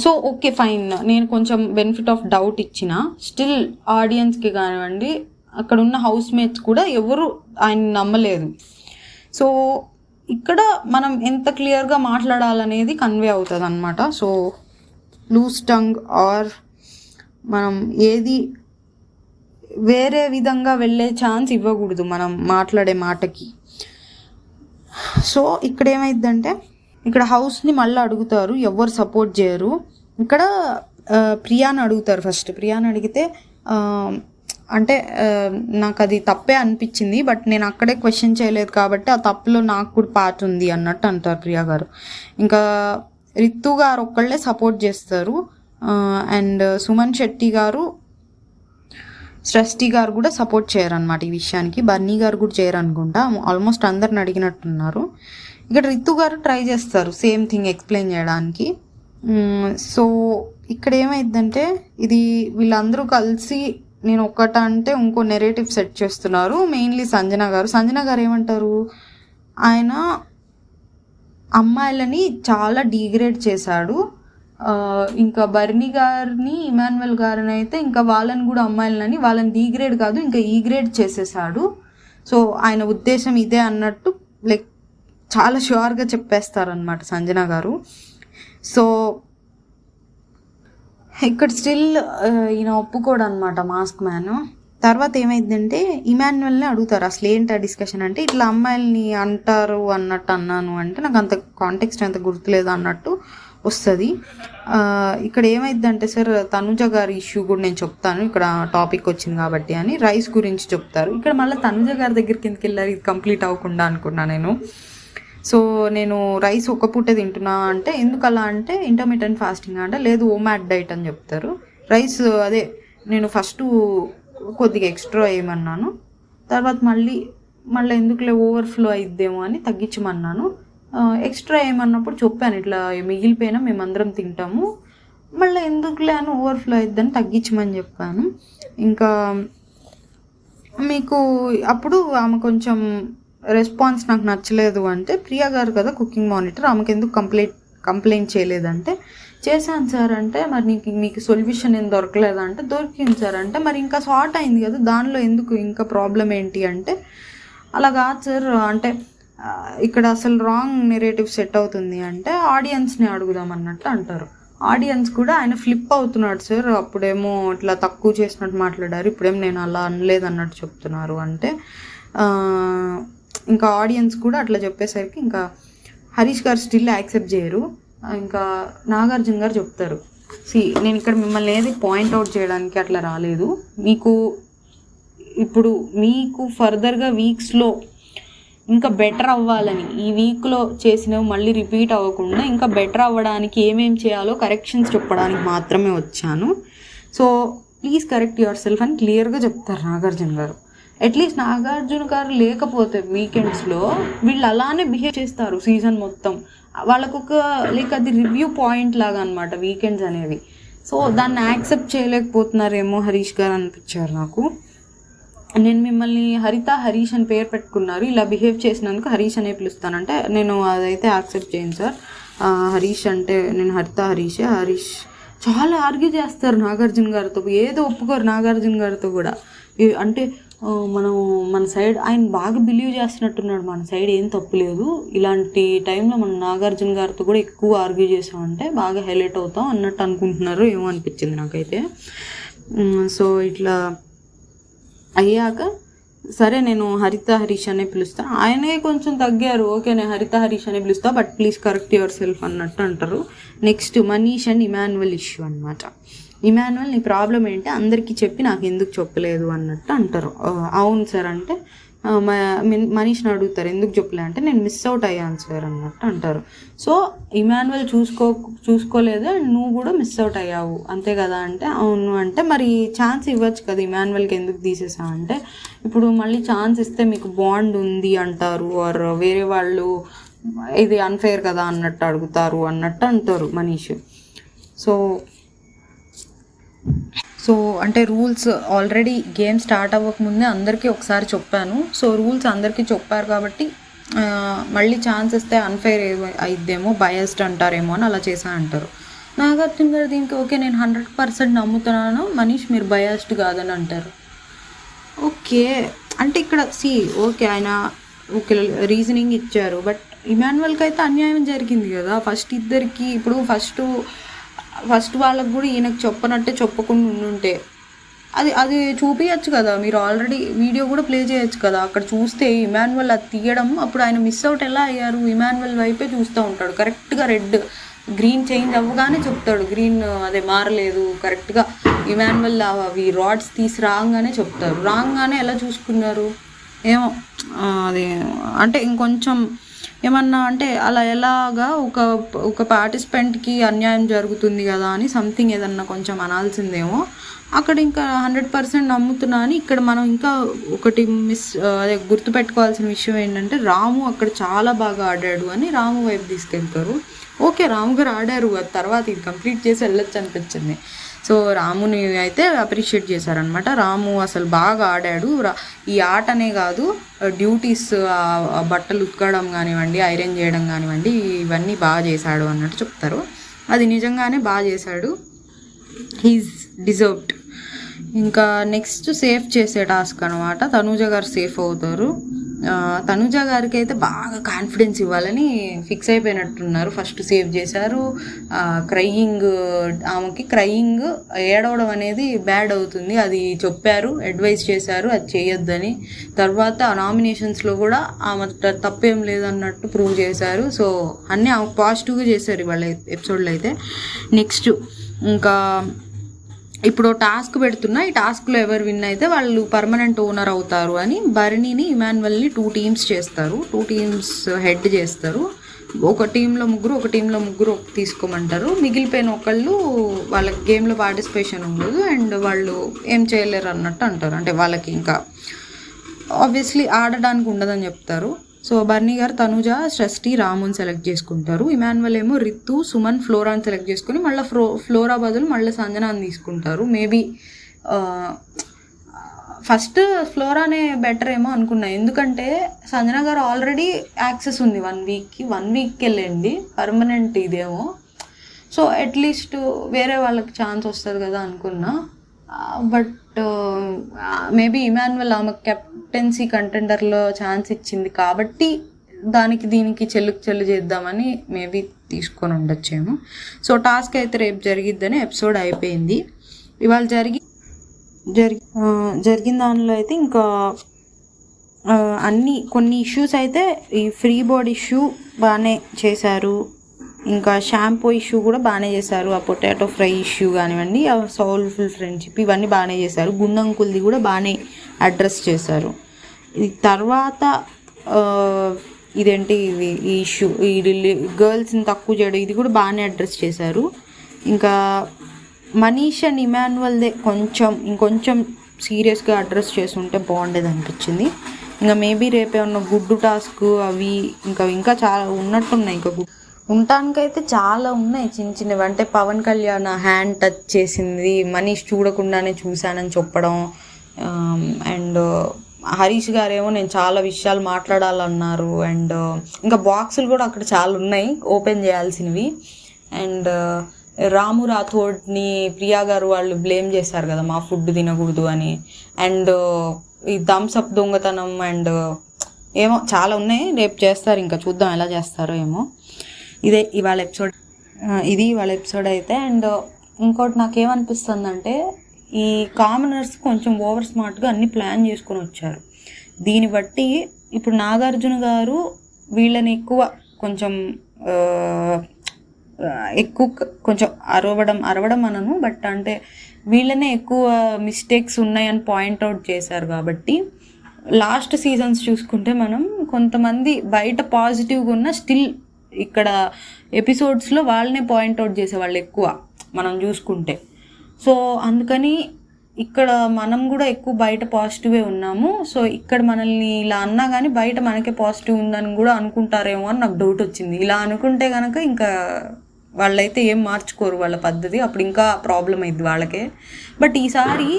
సో ఓకే ఫైన్, నేను కొంచెం బెనిఫిట్ ఆఫ్ డౌట్ ఇచ్చిన స్టిల్ ఆడియన్స్కి కానివ్వండి అక్కడ ఉన్న హౌస్ మేట్స్ కూడా ఎవరు ఆయన నమ్మలేదు. సో ఇక్కడ మనం ఎంత క్లియర్గా మాట్లాడాలనేది కన్వే అవుతుంది అనమాట. సో లూజ్ టంగ్ ఆర్ మనం ఏది వేరే విధంగా వెళ్ళే ఛాన్స్ ఇవ్వకూడదు మనం మాట్లాడే మాటకి. సో ఇక్కడ ఏమైందంటే ఇక్కడ హౌస్ని మళ్ళీ అడుగుతారు, ఎవరు సపోర్ట్ చేయరు. ఇక్కడ ప్రియాని అడుగుతారు. ఫస్ట్ ప్రియాని అడిగితే అంటే నాకు అది తప్పే అనిపించింది, బట్ నేను అక్కడే క్వశ్చన్ చేయలేదు కాబట్టి ఆ తప్పులో నాకు కూడా పార్ట్ ఉంది అన్నట్టు అంటారు ప్రియా గారు. ఇంకా రితు గారు ఒక్కళ్ళే సపోర్ట్ చేస్తారు. అండ్ సుమన్ శెట్టి గారు, సృష్టి గారు కూడా సపోర్ట్ చేయరు అనమాట ఈ విషయానికి. బర్నీ గారు కూడా చేయరు అనుకుంటా, ఆల్మోస్ట్ అందరిని అడిగినట్టున్నారు. ఇక్కడ రితు గారు ట్రై చేస్తారు సేమ్ థింగ్ ఎక్స్ప్లెయిన్ చేయడానికి. సో ఇక్కడ ఏమైందంటే ఇది వీళ్ళందరూ కలిసి నేను ఒక్కట అంటే ఇంకో నెరేటివ్ సెట్ చేస్తున్నారు. మెయిన్లీ సంజన గారు ఏమంటారు, ఆయన అమ్మాయిలని చాలా డీగ్రేడ్ చేశాడు. ఇంకా బర్నీ గారిని ఇమాన్యుయల్ గారిని అయితే ఇంకా వాళ్ళని కూడా అమ్మాయిలని వాళ్ళని డీగ్రేడ్ కాదు ఇంకా ఈగ్రేడ్ చేసేసాడు. సో ఆయన ఉద్దేశం ఇదే అన్నట్టు లైక్ చాలా ష్యూర్గా చెప్పేస్తారనమాట సంజన గారు. సో ఇక్కడ స్టిల్ ఈయన ఒప్పుకోడు అనమాట మాస్క్ మ్యాన్. తర్వాత ఏమైందంటే ఇమాన్యుయల్ని అడుగుతారు అసలు ఏంటి డిస్కషన్ అంటే ఇట్లా అమ్మాయిల్ని అంటారు అన్నట్టు అన్నాను అంటే నాకు అంత కాంటెక్స్ట్ అంత గుర్తులేదు అన్నట్టు వస్తుంది. ఇక్కడ ఏమైందంటే సార్ తనుజ గారి ఇష్యూ కూడా నేను చెప్తాను ఇక్కడ టాపిక్ వచ్చింది కాబట్టి అని రైస్ గురించి చెప్తారు. ఇక్కడ మళ్ళీ తనుజ గారి దగ్గరికి ఎందుకు వెళ్ళారు ఇది కంప్లీట్ అవ్వకుండా అనుకున్నా నేను. సో నేను రైస్ ఒక పూటే తింటున్నా అంటే ఎందుకు అలా అంటే ఇంటర్మీడియట్ ఫాస్టింగ్ అంటే లేదు ఓమాట్ డైట్ అని చెప్తారు. రైస్ అదే నేను ఫస్ట్ కొద్దిగా ఎక్స్ట్రా వేయమన్నాను, తర్వాత మళ్ళీ ఎందుకులే ఓవర్ఫ్లో అయిద్దేమో అని తగ్గించమన్నాను. ఎక్స్ట్రా ఏమన్నప్పుడు చెప్పాను ఇట్లా మిగిలిపోయినా మేమందరం తింటాము, మళ్ళీ ఎందుకులే అని ఓవర్ఫ్లో అయిద్దని తగ్గించమని చెప్పాను. ఇంకా మీకు అప్పుడు ఆమె కొంచెం రెస్పాన్స్ నాకు నచ్చలేదు అంటే, ప్రియా గారు కదా కుకింగ్ మానిటర్, ఆమెకు ఎందుకు కంప్లైంట్ చేయలేదంటే, చేశాను సార్ అంటే, మరి మీకు సొల్యూషన్ ఏం దొరకలేదంటే, దొరికింది సార్ అంటే, మరి ఇంకా సార్ట్ అయింది కదా దానిలో ఎందుకు ఇంకా ప్రాబ్లం ఏంటి అంటే, అలా కాదు సార్ అంటే ఇక్కడ అసలు రాంగ్ నెరేటివ్ సెట్ అవుతుంది అంటే ఆడియన్స్ని అడుగుదాం అన్నట్టు అంటారు. ఆడియన్స్ కూడా ఆయన ఫ్లిప్ అవుతున్నాడు సార్, అప్పుడేమో ఇట్లా తక్కువ చేసినట్టు మాట్లాడారు, ఇప్పుడేమో నేను అలా అనలేదు అన్నట్టు చెప్తున్నారు అంటే, ఇంకా ఆడియన్స్ కూడా అట్లా చెప్పేసరికి ఇంకా హరీష్ గారు స్టిల్ యాక్సెప్ట్ చేయరు. ఇంకా నాగార్జున గారు చెప్తారు, నేను ఇక్కడ మిమ్మల్ని ఏది పాయింట్అవుట్ చేయడానికి అట్లా రాలేదు, మీకు ఫర్దర్గా వీక్స్లో ఇంకా బెటర్ అవ్వాలని, ఈ వీక్లో చేసినవి మళ్ళీ రిపీట్ అవ్వకుండా ఇంకా బెటర్ అవ్వడానికి ఏమేమి చేయాలో కరెక్షన్స్ చెప్పడానికి మాత్రమే వచ్చాను. So please correct your self అని క్లియర్గా చెప్తారు నాగార్జున గారు. అట్లీస్ట్ నాగార్జున గారు లేకపోతే వీకెండ్స్లో వీళ్ళు అలానే బిహేవ్ చేస్తారు సీజన్ మొత్తం. వాళ్ళకు అది రివ్యూ పాయింట్ లాగా అనమాట వీకెండ్స్ అనేవి. సో దాన్ని యాక్సెప్ట్ చేయలేకపోతున్నారేమో హరీష్ గారు అనిపించారు నాకు. నేను మిమ్మల్ని హరీష్ అని పేరు పెట్టుకున్నారు, ఇలా బిహేవ్ చేసినందుకు హరీష్ అనే పిలుస్తానంటే నేను అదైతే యాక్సెప్ట్ చేయను సార్, హరీష్ అంటే నేను హరీష్ చాలా ఆర్గ్యూ చేస్తారు నాగార్జున గారితో, ఏదో ఒప్పుకోరు నాగార్జున గారితో కూడా. అంటే మన సైడ్ ఆయన బాగా బిలీవ్ చేస్తున్నట్టున్నాడు, మన సైడ్ ఏం తప్పు లేదు, ఇలాంటి టైంలో మనం నాగార్జున గారితో కూడా ఎక్కువ ఆర్గ్యూ చేసామంటే బాగా హైలైట్ అవుతాం అన్నట్టు అనుకుంటున్నారు ఏమో అనిపించింది నాకైతే. సో ఇట్లా అయ్యాక సరే నేను హరీష్ అనే పిలుస్తాను, ఆయనే కొంచెం తగ్గారు, ఓకే నేను హరీష్ అనే పిలుస్తా but please correct your self అన్నట్టు అంటారు. Next Manish and Emmanuel issue అనమాట. ఇమాన్యువల్ నీ ప్రాబ్లం ఏంటి అందరికీ చెప్పి నాకు ఎందుకు చెప్పలేదు అన్నట్టు అంటారు. అవును సార్ అంటే మనీష్ని అడుగుతారు ఎందుకు చెప్పలే అంటే నేను మిస్ అవుట్ అయ్యాను సార్ అన్నట్టు అంటారు. సో ఇమాన్యువల్ చూసుకోలేదు అండ్ నువ్వు కూడా మిస్ అవుట్ అయ్యావు అంతే కదా అంటే అవును అంటే మరి ఛాన్స్ ఇవ్వచ్చు కదా ఇమాన్యువల్కి ఎందుకు తీసేసా అంటే ఇప్పుడు మళ్ళీ ఛాన్స్ ఇస్తే మీకు బాండ్ ఉంది అంటారు ఆర్ వేరే వాళ్ళు ఇది అన్ఫేర్ కదా అన్నట్టు అడుగుతారు అన్నట్టు అంటారు మనీష్. సో అంటే రూల్స్ ఆల్రెడీ గేమ్ స్టార్ట్ అవ్వకముందే అందరికీ ఒకసారి చెప్పాను. సో రూల్స్ అందరికీ చెప్పారు కాబట్టి మళ్ళీ ఛాన్స్ ఇస్తే అన్ఫెయిర్ అయిద్దేమో బయాస్డ్ అంటారేమో అని అలా చేసా అంటారు. నాగార్జున గారు దీనికి ఓకే నేను 100% నమ్ముతున్నాను, మనీష్ మీరు బయాస్డ్ కాదని అంటారు. ఓకే అంటే ఇక్కడ ఓకే ఆయన ఓకే రీజనింగ్ ఇచ్చారు బట్ ఇమాన్యువల్కి అయితే అన్యాయం జరిగింది కదా. ఇద్దరికి ఇప్పుడు ఫస్ట్ వాళ్ళకు కూడా ఈయనకు చెప్పనట్టే చెప్పకుండా ఉండుంటే అది చూపించచ్చు కదా, మీరు ఆల్రెడీ వీడియో కూడా ప్లే చేయొచ్చు కదా. అక్కడ చూస్తే ఇమాన్యువల్ అది తీయడం అప్పుడు ఆయన మిస్ అవుట్ ఎలా అయ్యారు, ఇమాన్యువల్ వైపే చూస్తూ ఉంటాడు. కరెక్ట్గా గ్రీన్ చేంజ్ అవ్వగానే చెప్తాడు గ్రీన్ అదే మారలేదు, కరెక్ట్గా ఇమాన్యువల్ అవి రాడ్స్ తీసి రాగానే చెప్తారు. రాగానే ఎలా చూసుకున్నారు ఏమో అది అంటే ఇంకొంచెం ఏమన్నా అంటే అలా ఎలాగా ఒక పార్టిసిపెంట్కి అన్యాయం జరుగుతుంది కదా అని సంథింగ్ ఏదన్నా కొంచెం అనాల్సిందేమో. అక్కడ ఇంకా 100% నమ్ముతున్నా అని ఇక్కడ మనం ఇంకా ఒకటి అదే గుర్తుపెట్టుకోవాల్సిన విషయం ఏంటంటే రాము అక్కడ చాలా బాగా ఆడాడు అని రాము వైపు తీసుకెళ్తారు. ఓకే రాము గారు ఆడారు, తర్వాత ఇది కంప్లీట్ చేసి వెళ్ళొచ్చు అనిపించింది. సో రాముని అయితే అప్రిషియేట్ చేశారనమాట. రాము అసలు బాగా ఆడాడు, ఈ ఆటనే కాదు డ్యూటీస్ బట్టలు ఉతకడం కానివ్వండి ఐరన్ చేయడం కానివ్వండి ఇవన్నీ బాగా చేశాడు అన్నట్టు చెప్తారు. అది నిజంగానే బాగా చేశాడు, హీఈస్ డిజర్వ్డ్. ఇంకా నెక్స్ట్ సేఫ్ చేసే టాస్క్ అనమాట. తనూజ గారు సేఫ్ అవుతారు. తనూజ గారికి అయితే బాగా కాన్ఫిడెన్స్ ఇవ్వాలని ఫిక్స్ అయిపోయినట్టున్నారు. ఫస్ట్ సేవ్ చేశారు. ఆమెకి క్రయింగ్ ఏడవడం అనేది బ్యాడ్ అవుతుంది అది చెప్పారు, అడ్వైస్ చేశారు అది చేయొద్దని. తర్వాత నామినేషన్స్లో కూడా ఆమె తప్పేం లేదన్నట్టు ప్రూవ్ చేశారు. సో అన్నీ ఆమె పాజిటివ్గా చేశారు ఇవాళ ఎపిసోడ్లో అయితే. నెక్స్ట్ ఇంకా ఇప్పుడు టాస్క్ పెడుతున్నా, ఈ టాస్క్లో ఎవరు విన్ అయితే వాళ్ళు పర్మనెంట్ ఓనర్ అవుతారు అని బర్నీని ఇమాన్యువల్ని 2 టీమ్స్ చేస్తారు. 2 టీమ్స్ హెడ్ చేస్తారు. ఒక టీంలో ముగ్గురు తీసుకోమంటారు. మిగిలిపోయిన ఒకళ్ళు వాళ్ళకి గేమ్లో పార్టిసిపేషన్ ఉండదు అండ్ వాళ్ళు ఏం చేయలేరు అన్నట్టు అంటారు. అంటే వాళ్ళకి ఇంకా ఆబ్వియస్లీ ఆడడానికి ఉండదని చెప్తారు. సో బర్నీ గారు తనుజ, షష్ఠి, రాముని సెలెక్ట్ చేసుకుంటారు. ఇమాన్యువల్ ఏమో రితు, సుమన్, ఫ్లోరాని సెలెక్ట్ చేసుకుని మళ్ళీ ఫ్లోరా బదులు మళ్ళీ సంజనాని తీసుకుంటారు. మేబీ ఫస్ట్ ఫ్లోరానే బెటర్ ఏమో అనుకున్నా, ఎందుకంటే సంజన గారు ఆల్రెడీ యాక్సెస్ ఉంది 1 వీక్కి వెళ్ళండి, పర్మనెంట్ ఇదేమో. సో అట్లీస్ట్ వేరే వాళ్ళకి ఛాన్స్ వస్తుంది కదా అనుకున్నా. బట్ మేబీ ఇమాన్యువల్ ఆమె కెప్టెన్సీ కంటెండర్లో ఛాన్స్ ఇచ్చింది కాబట్టి దీనికి చెల్లు చేద్దామని మేబీ తీసుకొని ఉండొచ్చేమో. సో టాస్క్ అయితే రేపు జరిగిద్దని ఎపిసోడ్ అయిపోయింది. ఇవాళ జరిగిన దానిలో అయితే ఇంకా కొన్ని ఇష్యూస్ అయితే ఈ ఫ్రీ బోర్డ్ ఇష్యూ బాగానే చేశారు. ఇంకా షాంపూ ఇష్యూ కూడా బాగానే చేశారు. ఆ పొటాటో ఫ్రై ఇష్యూ కానివ్వండి, ఆ సోల్ఫుల్ ఫ్రెండ్షిప్, ఇవన్నీ బాగానే చేశారు. గుండంకుల్ది కూడా బాగానే అడ్రస్ చేశారు. ఇది తర్వాత ఇదేంటి ఈ ఇష్యూ, ఈ గర్ల్స్ని తక్కువ చేయడం, ఇది కూడా అడ్రస్ చేశారు. ఇంకా మనీష్ అండ్ ఇమాన్యువల్దే ఇంకొంచెం సీరియస్గా అడ్రస్ చేస్తుంటే బాగుండేది అనిపించింది. ఇంకా మేబీ రేపే ఉన్న గుడ్డు టాస్క్ అవి ఇంకా చాలా ఉన్నట్టున్నాయి. ఇంకా ఉండటానికైతే చాలా ఉన్నాయి చిన్నవి. అంటే పవన్ కళ్యాణ్ హ్యాండ్ టచ్ చేసింది, మనీష్ చూడకుండానే చూశానని చెప్పడం, అండ్ హరీష్ గారేమో నేను చాలా విషయాలు మాట్లాడాలన్నారు. అండ్ ఇంకా బాక్సులు కూడా అక్కడ చాలా ఉన్నాయి ఓపెన్ చేయాల్సినవి. అండ్ రాము రాథోడ్ని ప్రియా గారు వాళ్ళు బ్లేమ్ చేశారు కదా, మా ఫుడ్ తినకూడదు అని. అండ్ ఈ థమ్స్అప్ దొంగతనం అండ్ ఏమో చాలా ఉన్నాయి. రేపు చేస్తారు, ఇంకా చూద్దాం ఎలా చేస్తారో ఏమో. ఇది ఇవాళ ఎపిసోడ్ అయితే. అండ్ ఇంకోటి నాకేమనిపిస్తుందంటే, ఈ కామనర్స్ కొంచెం ఓవర్ స్మార్ట్గా అన్ని ప్లాన్ చేసుకొని వచ్చారు. దీన్ని బట్టి ఇప్పుడు నాగార్జున గారు వీళ్ళని కొంచెం అరవడం అనను, బట్ అంటే వీళ్ళనే ఎక్కువ మిస్టేక్స్ ఉన్నాయని పాయింట్అవుట్ చేశారు. కాబట్టి లాస్ట్ సీజన్స్ చూసుకుంటే మనం కొంతమంది బయట పాజిటివ్గా ఉన్న స్టిల్ ఇక్కడ ఎపిసోడ్స్లో వాళ్ళనే పాయింట్అవుట్ చేసేవాళ్ళు ఎక్కువ మనం చూసుకుంటే. సో అందుకని ఇక్కడ మనం కూడా ఎక్కువ బయట పాజిటివే ఉన్నాము. సో ఇక్కడ మనల్ని ఇలా అన్నా కానీ బయట మనకే పాజిటివ్ ఉందని కూడా అనుకుంటారేమో అని నాకు డౌట్ వచ్చింది. ఇలా అనుకుంటే కనుక ఇంకా వాళ్ళైతే ఏం మార్చుకోరు వాళ్ళ పద్ధతి, అప్పుడు ఇంకా ప్రాబ్లం అయింది వాళ్ళకే. బట్ ఈసారి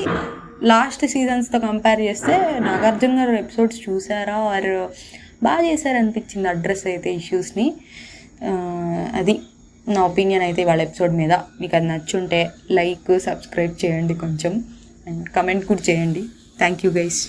లాస్ట్ సీజన్స్తో కంపేర్ చేస్తే నాగార్జున గారు ఎపిసోడ్స్ చూసారా, వారు బాగా చేశారనిపించింది అడ్రస్ అయితే ఇష్యూస్ని. అది నా ఒపీనియన్ అయితే వాళ్ళ ఎపిసోడ్ మీద. మీకు అది నచ్చుంటే లైక్, సబ్స్క్రైబ్ చేయండి కొంచెం, అండ్ కమెంట్ కూడా చేయండి. Thank you guys.